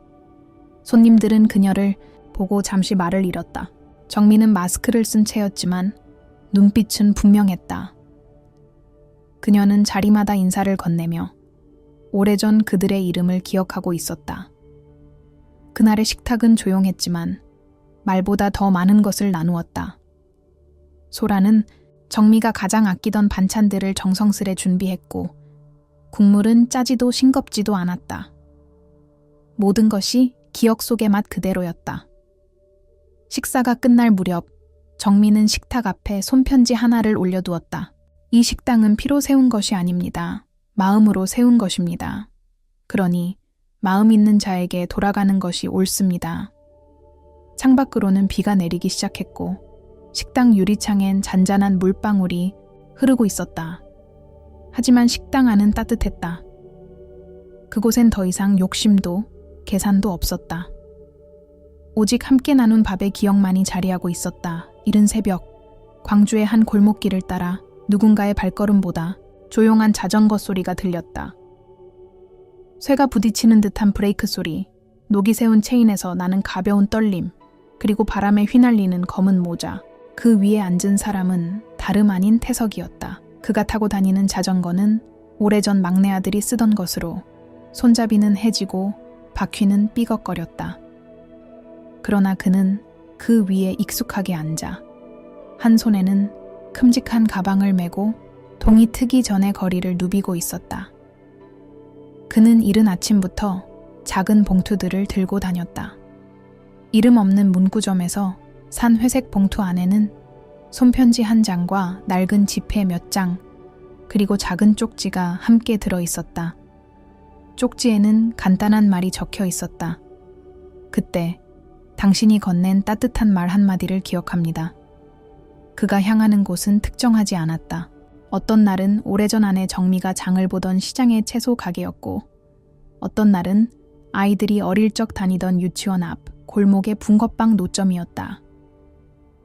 손님들은 그녀를 보고 잠시 말을 잃었다. 정미는 마스크를 쓴 채였지만 눈빛은 분명했다. 그녀는 자리마다 인사를 건네며 오래전 그들의 이름을 기억하고 있었다. 그날의 식탁은 조용했지만 말보다 더 많은 것을 나누었다. 소라는 정미가 가장 아끼던 반찬들을 정성스레 준비했고 국물은 짜지도 싱겁지도 않았다. 모든 것이 기억 속의 맛 그대로였다. 식사가 끝날 무렵 정미는 식탁 앞에 손편지 하나를 올려두었다. 이 식당은 피로 세운 것이 아닙니다. 마음으로 세운 것입니다. 그러니 마음 있는 자에게 돌아가는 것이 옳습니다. 창밖으로는 비가 내리기 시작했고 식당 유리창엔 잔잔한 물방울이 흐르고 있었다. 하지만 식당 안은 따뜻했다. 그곳엔 더 이상 욕심도 계산도 없었다. 오직 함께 나눈 밥의 기억만이 자리하고 있었다. 이른 새벽, 광주의 한 골목길을 따라 누군가의 발걸음보다 조용한 자전거 소리가 들렸다. 쇠가 부딪히는 듯한 브레이크 소리, 녹이 세운 체인에서 나는 가벼운 떨림, 그리고 바람에 휘날리는 검은 모자. 그 위에 앉은 사람은 다름 아닌 태석이었다. 그가 타고 다니는 자전거는 오래전 막내 아들이 쓰던 것으로 손잡이는 해지고 바퀴는 삐걱거렸다. 그러나 그는 그 위에 익숙하게 앉아 한 손에는 큼직한 가방을 메고 동이 트기 전의 거리를 누비고 있었다. 그는 이른 아침부터 작은 봉투들을 들고 다녔다. 이름 없는 문구점에서 산 회색 봉투 안에는 손편지 한 장과 낡은 지폐 몇 장, 그리고 작은 쪽지가 함께 들어 있었다. 쪽지에는 간단한 말이 적혀 있었다. 그때 당신이 건넨 따뜻한 말 한마디를 기억합니다. 그가 향하는 곳은 특정하지 않았다. 어떤 날은 오래전 아내 정미가 장을 보던 시장의 채소 가게였고 어떤 날은 아이들이 어릴 적 다니던 유치원 앞 골목의 붕어빵 노점이었다.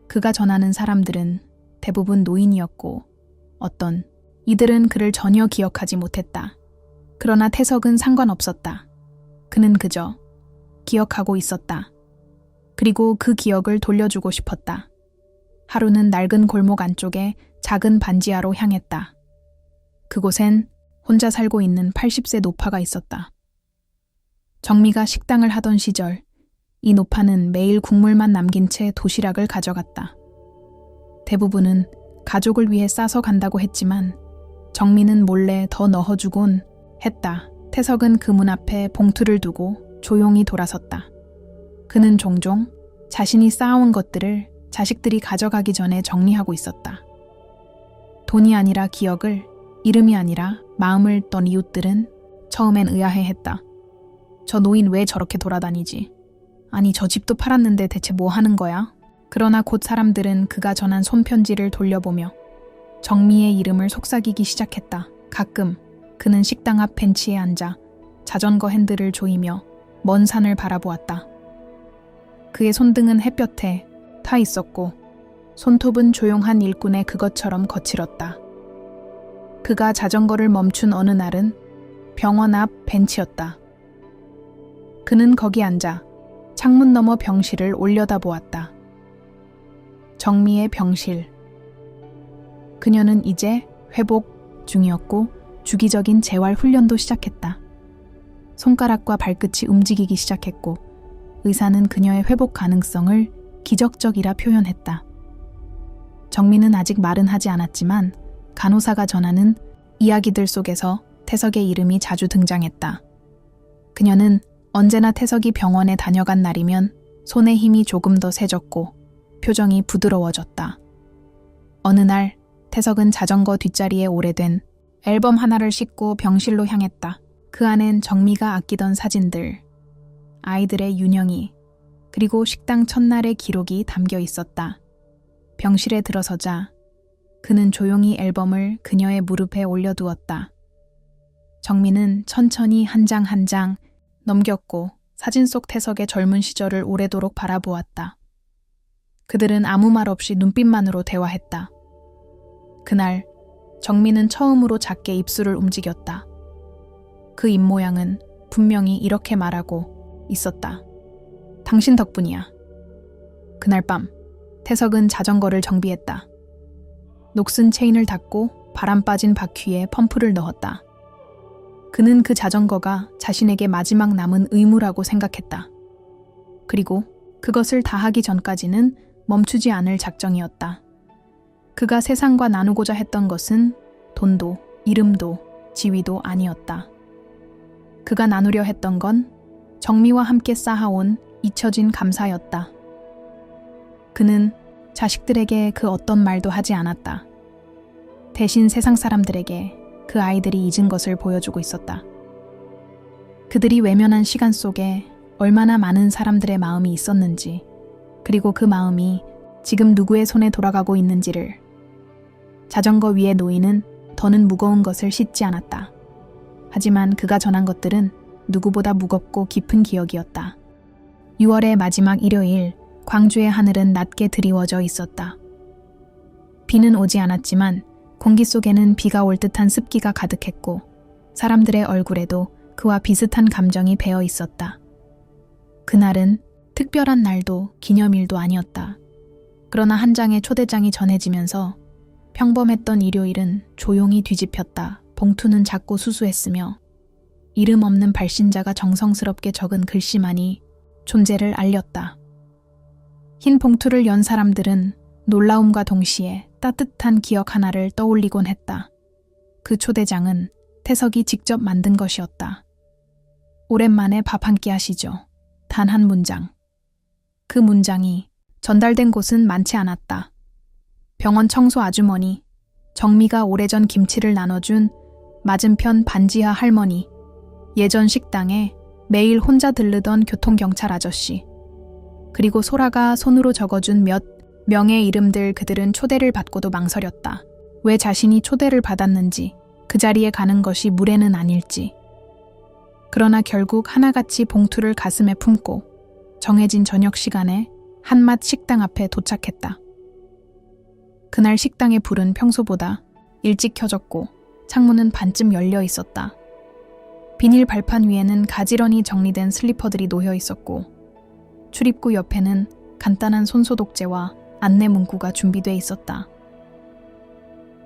그가 전하는 사람들은 대부분 노인이었고 어떤 이들은 그를 전혀 기억하지 못했다. 그러나 태석은 상관없었다. 그는 그저 기억하고 있었다. 그리고 그 기억을 돌려주고 싶었다. 하루는 낡은 골목 안쪽에 작은 반지하로 향했다. 그곳엔 혼자 살고 있는 80세 노파가 있었다. 정미가 식당을 하던 시절 이 노파는 매일 국물만 남긴 채 도시락을 가져갔다. 대부분은 가족을 위해 싸서 간다고 했지만 정미는 몰래 더 넣어주곤 했다. 태석은 그 문 앞에 봉투를 두고 조용히 돌아섰다. 그는 종종 자신이 쌓아온 것들을 자식들이 가져가기 전에 정리하고 있었다. 돈이 아니라 기억을, 이름이 아니라 마음을 떤 이웃들은 처음엔 의아해했다. 저 노인 왜 저렇게 돌아다니지? 아니 저 집도 팔았는데 대체 뭐 하는 거야? 그러나 곧 사람들은 그가 전한 손편지를 돌려보며 정미의 이름을 속삭이기 시작했다. 가끔 그는 식당 앞 벤치에 앉아 자전거 핸들을 조이며 먼 산을 바라보았다. 그의 손등은 햇볕에 타 있었고 손톱은 조용한 일꾼의 그것처럼 거칠었다. 그가 자전거를 멈춘 어느 날은 병원 앞 벤치였다. 그는 거기 앉아 창문 너머 병실을 올려다보았다. 정미의 병실. 그녀는 이제 회복 중이었고 주기적인 재활 훈련도 시작했다. 손가락과 발끝이 움직이기 시작했고 의사는 그녀의 회복 가능성을 기적적이라 표현했다. 정미는 아직 말은 하지 않았지만 간호사가 전하는 이야기들 속에서 태석의 이름이 자주 등장했다. 그녀는 언제나 태석이 병원에 다녀간 날이면 손의 힘이 조금 더 세졌고 표정이 부드러워졌다. 어느 날 태석은 자전거 뒷자리에 오래된 앨범 하나를 싣고 병실로 향했다. 그 안엔 정미가 아끼던 사진들, 아이들의 윤영이, 그리고 식당 첫날의 기록이 담겨 있었다. 병실에 들어서자 그는 조용히 앨범을 그녀의 무릎에 올려두었다. 정미는 천천히 한 장 한 장 넘겼고 사진 속 태석의 젊은 시절을 오래도록 바라보았다. 그들은 아무 말 없이 눈빛만으로 대화했다. 그날 정미는 처음으로 작게 입술을 움직였다. 그 입모양은 분명히 이렇게 말하고 있었다. 당신 덕분이야. 그날 밤 태석은 자전거를 정비했다. 녹슨 체인을 닫고 바람 빠진 바퀴에 펌프를 넣었다. 그는 그 자전거가 자신에게 마지막 남은 의무라고 생각했다. 그리고 그것을 다 하기 전까지는 멈추지 않을 작정이었다. 그가 세상과 나누고자 했던 것은 돈도, 이름도, 지위도 아니었다. 그가 나누려 했던 건 정미와 함께 쌓아온 잊혀진 감사였다. 그는 자식들에게 그 어떤 말도 하지 않았다. 대신 세상 사람들에게 그 아이들이 잊은 것을 보여주고 있었다. 그들이 외면한 시간 속에 얼마나 많은 사람들의 마음이 있었는지, 그리고 그 마음이 지금 누구의 손에 돌아가고 있는지를. 자전거 위에 놓이는 더는 무거운 것을 싣지 않았다. 하지만 그가 전한 것들은 누구보다 무겁고 깊은 기억이었다. 6월의 마지막 일요일, 광주의 하늘은 낮게 드리워져 있었다. 비는 오지 않았지만 공기 속에는 비가 올 듯한 습기가 가득했고 사람들의 얼굴에도 그와 비슷한 감정이 배어 있었다. 그날은 특별한 날도 기념일도 아니었다. 그러나 한 장의 초대장이 전해지면서 평범했던 일요일은 조용히 뒤집혔다. 봉투는 작고 수수했으며 이름 없는 발신자가 정성스럽게 적은 글씨만이 존재를 알렸다. 흰 봉투를 연 사람들은 놀라움과 동시에 따뜻한 기억 하나를 떠올리곤 했다. 그 초대장은 태석이 직접 만든 것이었다. 오랜만에 밥 한 끼 하시죠. 단 한 문장. 그 문장이 전달된 곳은 많지 않았다. 병원 청소 아주머니, 정미가 오래전 김치를 나눠준 맞은편 반지하 할머니, 예전 식당에 매일 혼자 들르던 교통경찰 아저씨, 그리고 소라가 손으로 적어준 몇 명의 이름들. 그들은 초대를 받고도 망설였다. 왜 자신이 초대를 받았는지, 그 자리에 가는 것이 무례는 아닐지. 그러나 결국 하나같이 봉투를 가슴에 품고 정해진 저녁 시간에 한맛 식당 앞에 도착했다. 그날 식당의 불은 평소보다 일찍 켜졌고 창문은 반쯤 열려 있었다. 비닐 발판 위에는 가지런히 정리된 슬리퍼들이 놓여 있었고 출입구 옆에는 간단한 손소독제와 안내 문구가 준비돼 있었다.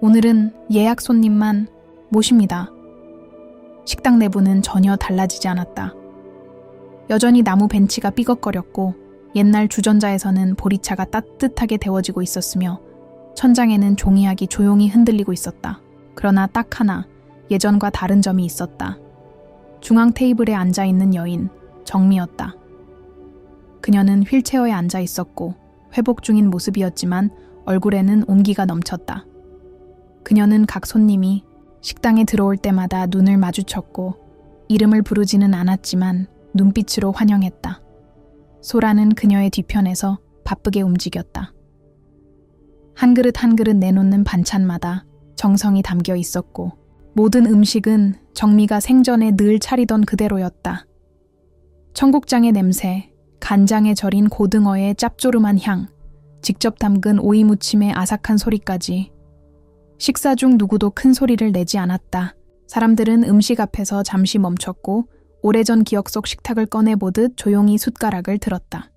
오늘은 예약 손님만 모십니다. 식당 내부는 전혀 달라지지 않았다. 여전히 나무 벤치가 삐걱거렸고 옛날 주전자에서는 보리차가 따뜻하게 데워지고 있었으며 천장에는 종이약이 조용히 흔들리고 있었다. 그러나 딱 하나 예전과 다른 점이 있었다. 중앙 테이블에 앉아있는 여인, 정미였다. 그녀는 휠체어에 앉아 있었고 회복 중인 모습이었지만 얼굴에는 온기가 넘쳤다. 그녀는 각 손님이 식당에 들어올 때마다 눈을 마주쳤고 이름을 부르지는 않았지만 눈빛으로 환영했다. 소라는 그녀의 뒤편에서 바쁘게 움직였다. 한 그릇 한 그릇 내놓는 반찬마다 정성이 담겨 있었고 모든 음식은 정미가 생전에 늘 차리던 그대로였다. 청국장의 냄새, 간장에 절인 고등어의 짭조름한 향, 직접 담근 오이 무침의 아삭한 소리까지. 식사 중 누구도 큰 소리를 내지 않았다. 사람들은 음식 앞에서 잠시 멈췄고 오래전 기억 속 식탁을 꺼내보듯 조용히 숟가락을 들었다.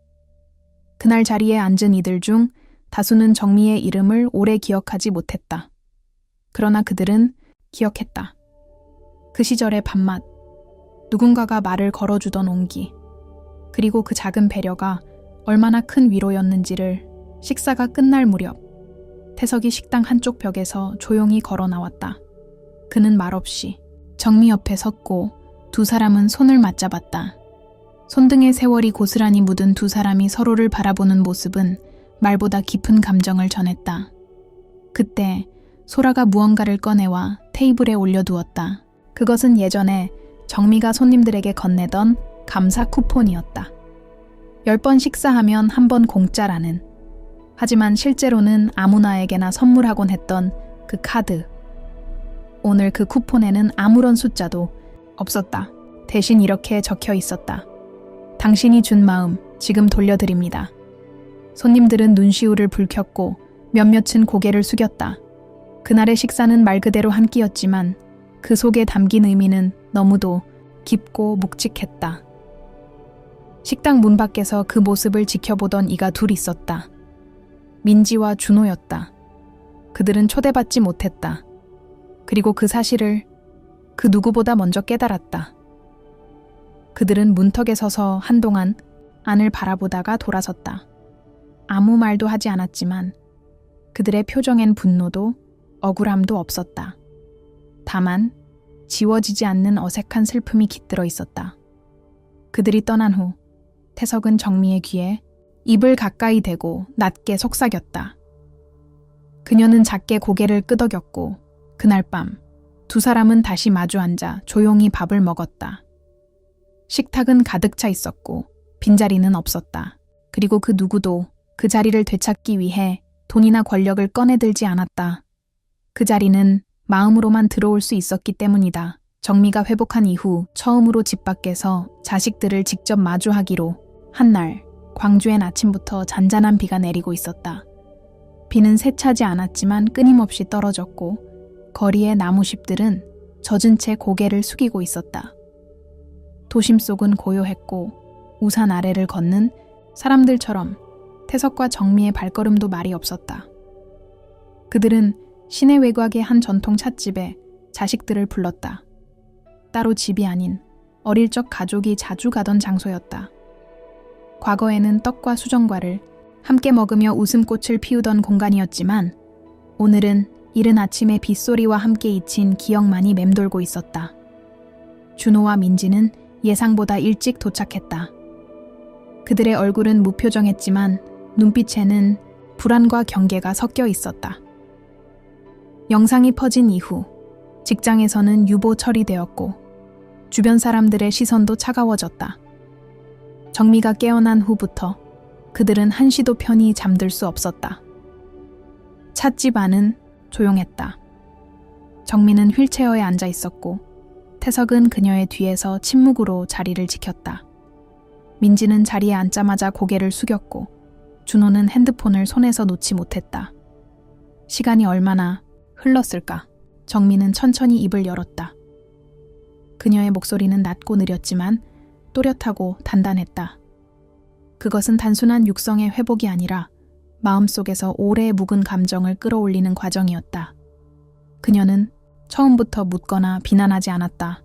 그날 자리에 앉은 이들 중 다수는 정미의 이름을 오래 기억하지 못했다. 그러나 그들은 기억했다. 그 시절의 밥맛, 누군가가 말을 걸어주던 온기, 그리고 그 작은 배려가 얼마나 큰 위로였는지를. 식사가 끝날 무렵 태석이 식당 한쪽 벽에서 조용히 걸어 나왔다. 그는 말없이 정미 옆에 섰고 두 사람은 손을 맞잡았다. 손등에 세월이 고스란히 묻은 두 사람이 서로를 바라보는 모습은 말보다 깊은 감정을 전했다. 그때 소라가 무언가를 꺼내와 테이블에 올려두었다. 그것은 예전에 정미가 손님들에게 건네던 감사 쿠폰이었다. 10번 식사하면 한 번 공짜라는. 하지만 실제로는 아무나에게나 선물하곤 했던 그 카드. 오늘 그 쿠폰에는 아무런 숫자도 없었다. 대신 이렇게 적혀 있었다. 당신이 준 마음 지금 돌려드립니다. 손님들은 눈시울을 붉혔고 몇몇은 고개를 숙였다. 그날의 식사는 말 그대로 한 끼였지만 그 속에 담긴 의미는 너무도 깊고 묵직했다. 식당 문 밖에서 그 모습을 지켜보던 이가 둘 있었다. 민지와 준호였다. 그들은 초대받지 못했다. 그리고 그 사실을 그 누구보다 먼저 깨달았다. 그들은 문턱에 서서 한동안 안을 바라보다가 돌아섰다. 아무 말도 하지 않았지만 그들의 표정엔 분노도 억울함도 없었다. 다만 지워지지 않는 어색한 슬픔이 깃들어 있었다. 그들이 떠난 후 태석은 정미의 귀에 입을 가까이 대고 낮게 속삭였다. 그녀는 작게 고개를 끄덕였고 그날 밤 두 사람은 다시 마주 앉아 조용히 밥을 먹었다. 식탁은 가득 차 있었고 빈자리는 없었다. 그리고 그 누구도 그 자리를 되찾기 위해 돈이나 권력을 꺼내들지 않았다. 그 자리는 마음으로만 들어올 수 있었기 때문이다. 정미가 회복한 이후 처음으로 집 밖에서 자식들을 직접 마주하기로 한 날, 광주엔 아침부터 잔잔한 비가 내리고 있었다. 비는 세차지 않았지만 끊임없이 떨어졌고 거리의 나무잎들은 젖은 채 고개를 숙이고 있었다. 도심 속은 고요했고 우산 아래를 걷는 사람들처럼 태석과 정미의 발걸음도 말이 없었다. 그들은 시내 외곽의 한 전통 찻집에 자식들을 불렀다. 따로 집이 아닌 어릴 적 가족이 자주 가던 장소였다. 과거에는 떡과 수정과를 함께 먹으며 웃음꽃을 피우던 공간이었지만 오늘은 이른 아침의 빗소리와 함께 잊힌 기억만이 맴돌고 있었다. 준호와 민지는 예상보다 일찍 도착했다. 그들의 얼굴은 무표정했지만 눈빛에는 불안과 경계가 섞여 있었다. 영상이 퍼진 이후 직장에서는 유보 처리되었고 주변 사람들의 시선도 차가워졌다. 정미가 깨어난 후부터 그들은 한시도 편히 잠들 수 없었다. 찻집 안은 조용했다. 정미는 휠체어에 앉아 있었고 태석은 그녀의 뒤에서 침묵으로 자리를 지켰다. 민지는 자리에 앉자마자 고개를 숙였고 준호는 핸드폰을 손에서 놓지 못했다. 시간이 얼마나 흘렀을까? 정미는 천천히 입을 열었다. 그녀의 목소리는 낮고 느렸지만 또렷하고 단단했다. 그것은 단순한 육성의 회복이 아니라 마음속에서 오래 묵은 감정을 끌어올리는 과정이었다. 그녀는 처음부터 묻거나 비난하지 않았다.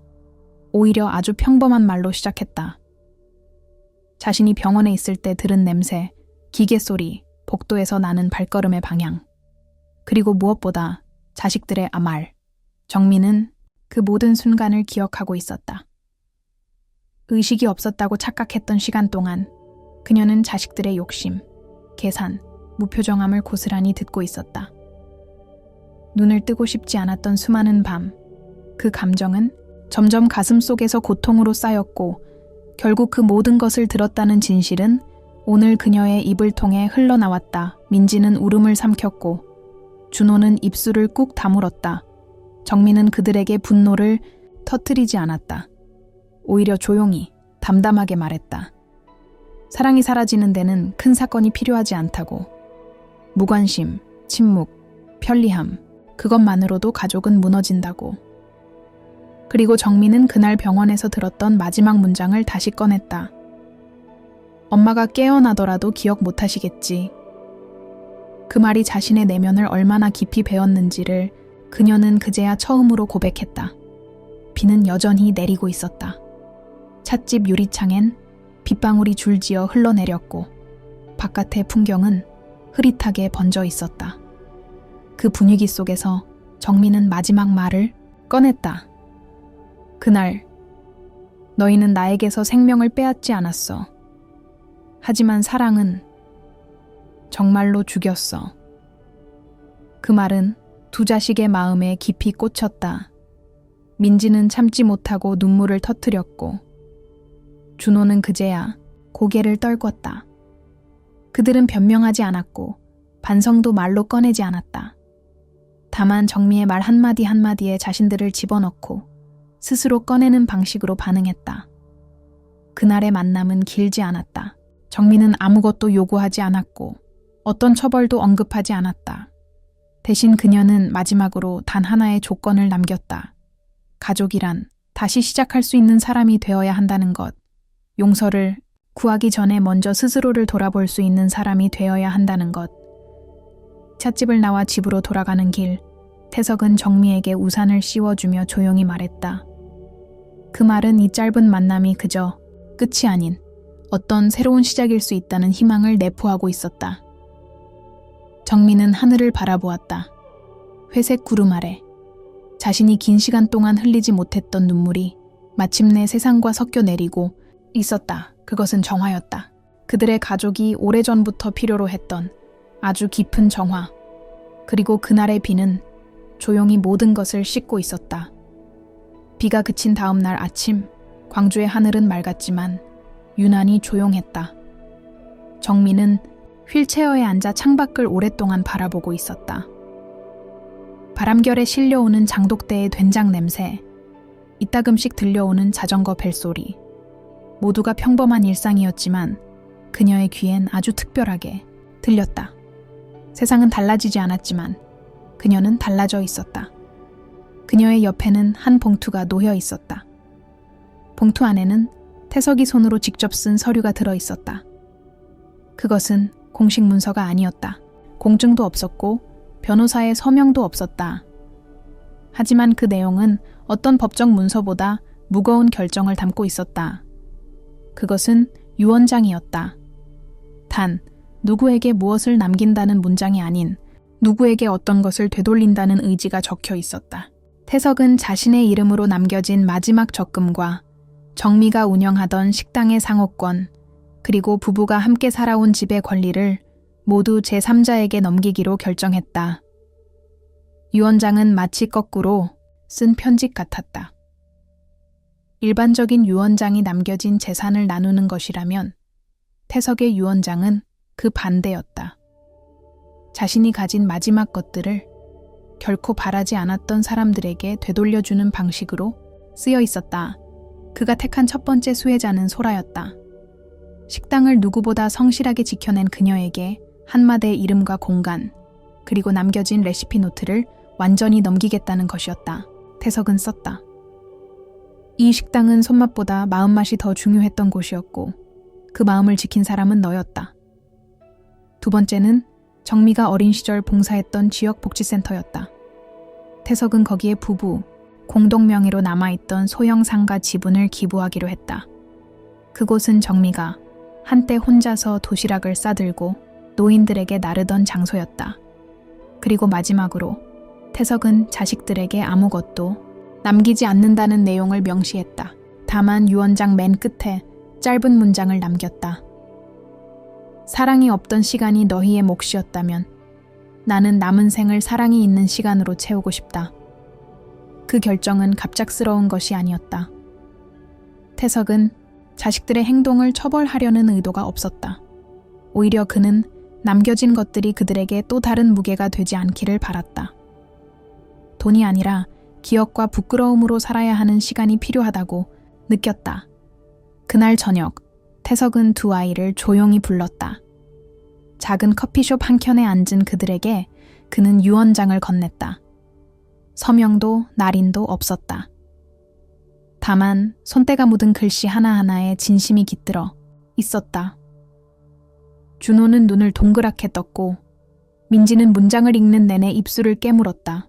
오히려 아주 평범한 말로 시작했다. 자신이 병원에 있을 때 들은 냄새, 기계 소리, 복도에서 나는 발걸음의 방향, 그리고 무엇보다 자식들의 말. 정미는 그 모든 순간을 기억하고 있었다. 의식이 없었다고 착각했던 시간 동안 그녀는 자식들의 욕심, 계산, 무표정함을 고스란히 듣고 있었다. 눈을 뜨고 싶지 않았던 수많은 밤, 그 감정은 점점 가슴 속에서 고통으로 쌓였고 결국 그 모든 것을 들었다는 진실은 오늘 그녀의 입을 통해 흘러나왔다. 민지는 울음을 삼켰고 준호는 입술을 꾹 다물었다. 정민은 그들에게 분노를 터뜨리지 않았다. 오히려 조용히, 담담하게 말했다. 사랑이 사라지는 데는 큰 사건이 필요하지 않다고. 무관심, 침묵, 편리함, 그것만으로도 가족은 무너진다고. 그리고 정민은 그날 병원에서 들었던 마지막 문장을 다시 꺼냈다. 엄마가 깨어나더라도 기억 못하시겠지. 그 말이 자신의 내면을 얼마나 깊이 베었는지를 그녀는 그제야 처음으로 고백했다. 비는 여전히 내리고 있었다. 찻집 유리창엔 빗방울이 줄지어 흘러내렸고 바깥의 풍경은 흐릿하게 번져 있었다. 그 분위기 속에서 정민은 마지막 말을 꺼냈다. 그날 너희는 나에게서 생명을 빼앗지 않았어. 하지만 사랑은 정말로 죽였어. 그 말은 두 자식의 마음에 깊이 꽂혔다. 민지는 참지 못하고 눈물을 터뜨렸고 준호는 그제야 고개를 떨궜다. 그들은 변명하지 않았고 반성도 말로 꺼내지 않았다. 다만 정미의 말 한마디 한마디에 자신들을 집어넣고 스스로 꺼내는 방식으로 반응했다. 그날의 만남은 길지 않았다. 정민은 아무것도 요구하지 않았고 어떤 처벌도 언급하지 않았다. 대신 그녀는 마지막으로 단 하나의 조건을 남겼다. 가족이란 다시 시작할 수 있는 사람이 되어야 한다는 것. 용서를 구하기 전에 먼저 스스로를 돌아볼 수 있는 사람이 되어야 한다는 것. 찻집을 나와 집으로 돌아가는 길, 태석은 정미에게 우산을 씌워주며 조용히 말했다. 그 말은 이 짧은 만남이 그저 끝이 아닌 어떤 새로운 시작일 수 있다는 희망을 내포하고 있었다. 정민은 하늘을 바라보았다. 회색 구름 아래 자신이 긴 시간 동안 흘리지 못했던 눈물이 마침내 세상과 섞여 내리고 있었다. 그것은 정화였다. 그들의 가족이 오래전부터 필요로 했던 아주 깊은 정화. 그리고 그날의 비는 조용히 모든 것을 씻고 있었다. 비가 그친 다음 날 아침, 광주의 하늘은 맑았지만 유난히 조용했다. 정민은 휠체어에 앉아 창밖을 오랫동안 바라보고 있었다. 바람결에 실려오는 장독대의 된장 냄새, 이따금씩 들려오는 자전거 벨소리. 모두가 평범한 일상이었지만 그녀의 귀엔 아주 특별하게 들렸다. 세상은 달라지지 않았지만 그녀는 달라져 있었다. 그녀의 옆에는 한 봉투가 놓여 있었다. 봉투 안에는 태석이 손으로 직접 쓴 서류가 들어 있었다. 그것은 공식 문서가 아니었다. 공증도 없었고 변호사의 서명도 없었다. 하지만 그 내용은 어떤 법적 문서보다 무거운 결정을 담고 있었다. 그것은 유언장이었다. 단, 누구에게 무엇을 남긴다는 문장이 아닌 누구에게 어떤 것을 되돌린다는 의지가 적혀 있었다. 태석은 자신의 이름으로 남겨진 마지막 적금과 정미가 운영하던 식당의 상호권, 그리고 부부가 함께 살아온 집의 권리를 모두 제3자에게 넘기기로 결정했다. 유언장은 마치 거꾸로 쓴 편지 같았다. 일반적인 유언장이 남겨진 재산을 나누는 것이라면 태석의 유언장은 그 반대였다. 자신이 가진 마지막 것들을 결코 바라지 않았던 사람들에게 되돌려주는 방식으로 쓰여 있었다. 그가 택한 첫 번째 수혜자는 소라였다. 식당을 누구보다 성실하게 지켜낸 그녀에게 한마디의 이름과 공간, 그리고 남겨진 레시피 노트를 완전히 넘기겠다는 것이었다. 태석은 썼다. 이 식당은 손맛보다 마음맛이 더 중요했던 곳이었고 그 마음을 지킨 사람은 너였다. 두 번째는 정미가 어린 시절 봉사했던 지역복지센터였다. 태석은 거기에 부부, 공동명의로 남아있던 소형 상가 지분을 기부하기로 했다. 그곳은 정미가 한때 혼자서 도시락을 싸들고 노인들에게 나르던 장소였다. 그리고 마지막으로 태석은 자식들에게 아무것도 남기지 않는다는 내용을 명시했다. 다만 유언장 맨 끝에 짧은 문장을 남겼다. 사랑이 없던 시간이 너희의 몫이었다면 나는 남은 생을 사랑이 있는 시간으로 채우고 싶다. 그 결정은 갑작스러운 것이 아니었다. 태석은 자식들의 행동을 처벌하려는 의도가 없었다. 오히려 그는 남겨진 것들이 그들에게 또 다른 무게가 되지 않기를 바랐다. 돈이 아니라 기억과 부끄러움으로 살아야 하는 시간이 필요하다고 느꼈다. 그날 저녁, 태석은 두 아이를 조용히 불렀다. 작은 커피숍 한켠에 앉은 그들에게 그는 유언장을 건넸다. 서명도 날인도 없었다. 다만 손때가 묻은 글씨 하나하나에 진심이 깃들어 있었다. 준호는 눈을 동그랗게 떴고 민지는 문장을 읽는 내내 입술을 깨물었다.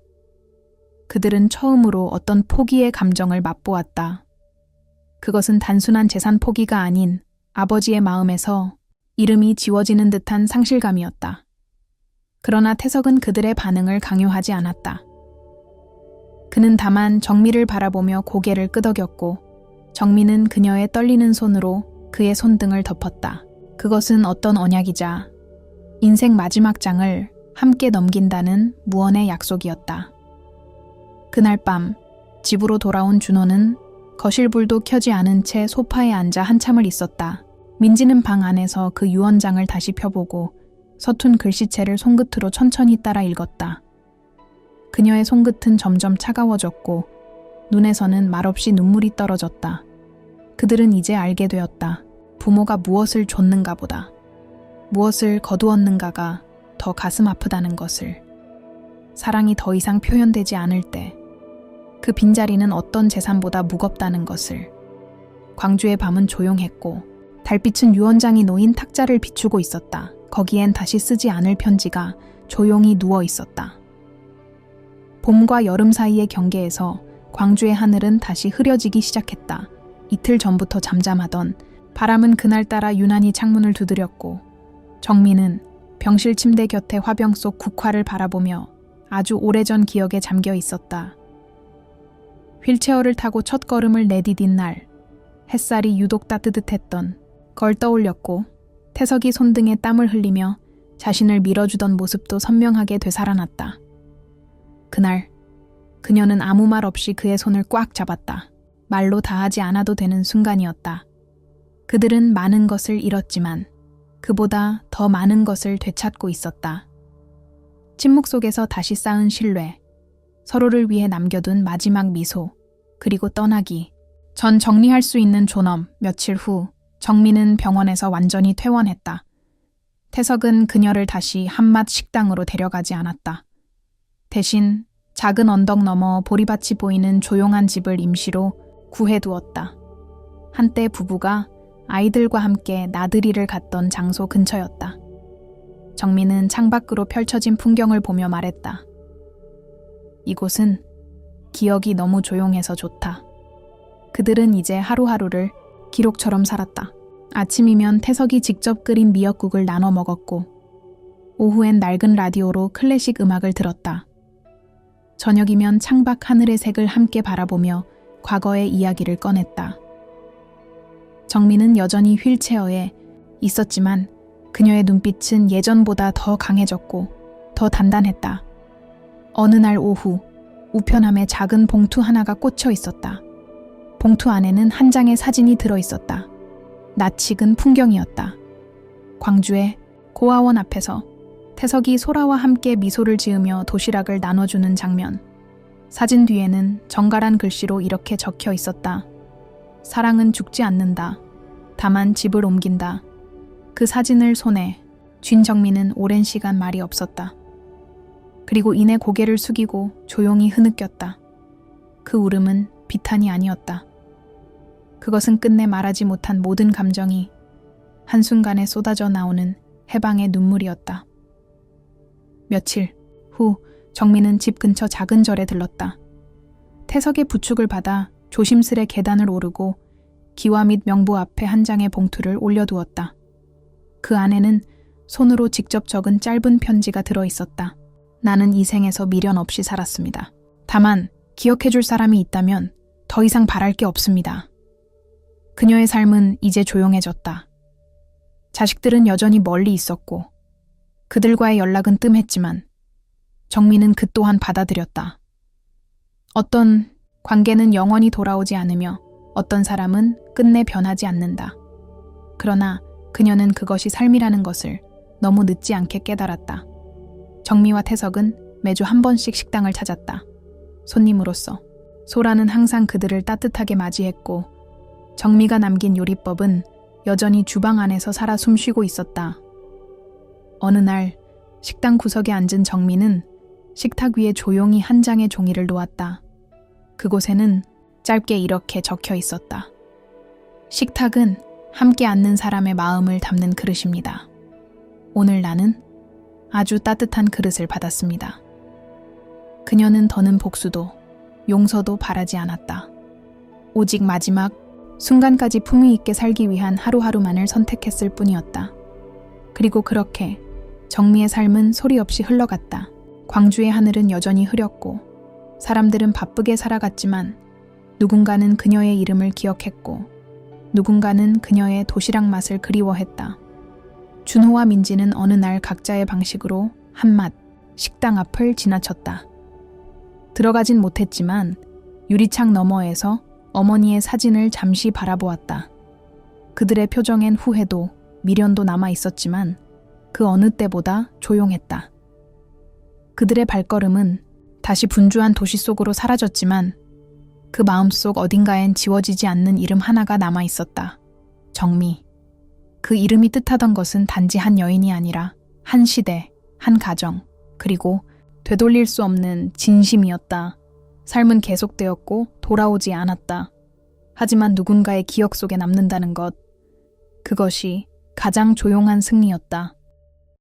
그들은 처음으로 어떤 포기의 감정을 맛보았다. 그것은 단순한 재산 포기가 아닌 아버지의 마음에서 이름이 지워지는 듯한 상실감이었다. 그러나 태석은 그들의 반응을 강요하지 않았다. 그는 다만 정미를 바라보며 고개를 끄덕였고 정미는 그녀의 떨리는 손으로 그의 손등을 덮었다. 그것은 어떤 언약이자 인생 마지막 장을 함께 넘긴다는 무언의 약속이었다. 그날 밤 집으로 돌아온 준호는 거실불도 켜지 않은 채 소파에 앉아 한참을 있었다. 민지는 방 안에서 그 유언장을 다시 펴보고 서툰 글씨체를 손끝으로 천천히 따라 읽었다. 그녀의 손끝은 점점 차가워졌고 눈에서는 말없이 눈물이 떨어졌다. 그들은 이제 알게 되었다. 부모가 무엇을 줬는가 보다. 무엇을 거두었는가가 더 가슴 아프다는 것을. 사랑이 더 이상 표현되지 않을 때 그 빈자리는 어떤 재산보다 무겁다는 것을. 광주의 밤은 조용했고 달빛은 유언장이 놓인 탁자를 비추고 있었다. 거기엔 다시 쓰지 않을 편지가 조용히 누워 있었다. 봄과 여름 사이의 경계에서 광주의 하늘은 다시 흐려지기 시작했다. 이틀 전부터 잠잠하던 바람은 그날따라 유난히 창문을 두드렸고 정민은 병실 침대 곁에 화병 속 국화를 바라보며 아주 오래전 기억에 잠겨 있었다. 휠체어를 타고 첫 걸음을 내디딘 날 햇살이 유독 따뜻했던 걸 떠올렸고 태석이 손등에 땀을 흘리며 자신을 밀어주던 모습도 선명하게 되살아났다. 그날 그녀는 아무 말 없이 그의 손을 꽉 잡았다. 말로 다하지 않아도 되는 순간이었다. 그들은 많은 것을 잃었지만 그보다 더 많은 것을 되찾고 있었다. 침묵 속에서 다시 쌓은 신뢰, 서로를 위해 남겨둔 마지막 미소, 그리고 떠나기 전 정리할 수 있는 존엄. 며칠 후 정민은 병원에서 완전히 퇴원했다. 태석은 그녀를 다시 한맛 식당으로 데려가지 않았다. 대신 작은 언덕 너머 보리밭이 보이는 조용한 집을 임시로 구해두었다. 한때 부부가 아이들과 함께 나들이를 갔던 장소 근처였다. 정민은 창밖으로 펼쳐진 풍경을 보며 말했다. 이곳은 기억이 너무 조용해서 좋다. 그들은 이제 하루하루를 기록처럼 살았다. 아침이면 태석이 직접 끓인 미역국을 나눠 먹었고 오후엔 낡은 라디오로 클래식 음악을 들었다. 저녁이면 창밖 하늘의 색을 함께 바라보며 과거의 이야기를 꺼냈다. 정민은 여전히 휠체어에 있었지만 그녀의 눈빛은 예전보다 더 강해졌고 더 단단했다. 어느 날 오후 우편함에 작은 봉투 하나가 꽂혀 있었다. 봉투 안에는 한 장의 사진이 들어있었다. 낯익은 풍경이었다. 광주의 고아원 앞에서 태석이 소라와 함께 미소를 지으며 도시락을 나눠주는 장면. 사진 뒤에는 정갈한 글씨로 이렇게 적혀 있었다. 사랑은 죽지 않는다. 다만 집을 옮긴다. 그 사진을 손에 쥔 정민은 오랜 시간 말이 없었다. 그리고 이내 고개를 숙이고 조용히 흐느꼈다. 그 울음은 비탄이 아니었다. 그것은 끝내 말하지 못한 모든 감정이 한순간에 쏟아져 나오는 해방의 눈물이었다. 며칠 후 정민은 집 근처 작은 절에 들렀다. 태석의 부축을 받아 조심스레 계단을 오르고 기와 및 명부 앞에 한 장의 봉투를 올려두었다. 그 안에는 손으로 직접 적은 짧은 편지가 들어있었다. 나는 이 생에서 미련 없이 살았습니다. 다만 기억해줄 사람이 있다면 더 이상 바랄 게 없습니다. 그녀의 삶은 이제 조용해졌다. 자식들은 여전히 멀리 있었고 그들과의 연락은 뜸했지만 정미는 그 또한 받아들였다. 어떤 관계는 영원히 돌아오지 않으며 어떤 사람은 끝내 변하지 않는다. 그러나 그녀는 그것이 삶이라는 것을 너무 늦지 않게 깨달았다. 정미와 태석은 매주 한 번씩 식당을 찾았다. 손님으로서. 소라는 항상 그들을 따뜻하게 맞이했고 정미가 남긴 요리법은 여전히 주방 안에서 살아 숨쉬고 있었다. 어느 날 식당 구석에 앉은 정미는 식탁 위에 조용히 한 장의 종이를 놓았다. 그곳에는 짧게 이렇게 적혀 있었다. 식탁은 함께 앉는 사람의 마음을 담는 그릇입니다. 오늘 나는 아주 따뜻한 그릇을 받았습니다. 그녀는 더는 복수도 용서도 바라지 않았다. 오직 마지막 순간까지 품위 있게 살기 위한 하루하루만을 선택했을 뿐이었다. 그리고 그렇게 정미의 삶은 소리 없이 흘러갔다. 광주의 하늘은 여전히 흐렸고 사람들은 바쁘게 살아갔지만 누군가는 그녀의 이름을 기억했고 누군가는 그녀의 도시락 맛을 그리워했다. 준호와 민지는 어느 날 각자의 방식으로 한맛 식당 앞을 지나쳤다. 들어가진 못했지만 유리창 너머에서 어머니의 사진을 잠시 바라보았다. 그들의 표정엔 후회도 미련도 남아 있었지만 그 어느 때보다 조용했다. 그들의 발걸음은 다시 분주한 도시 속으로 사라졌지만 그 마음속 어딘가엔 지워지지 않는 이름 하나가 남아 있었다. 정미. 그 이름이 뜻하던 것은 단지 한 여인이 아니라 한 시대, 한 가정, 그리고 되돌릴 수 없는 진심이었다. 삶은 계속되었고 돌아오지 않았다. 하지만 누군가의 기억 속에 남는다는 것, 그것이 가장 조용한 승리였다.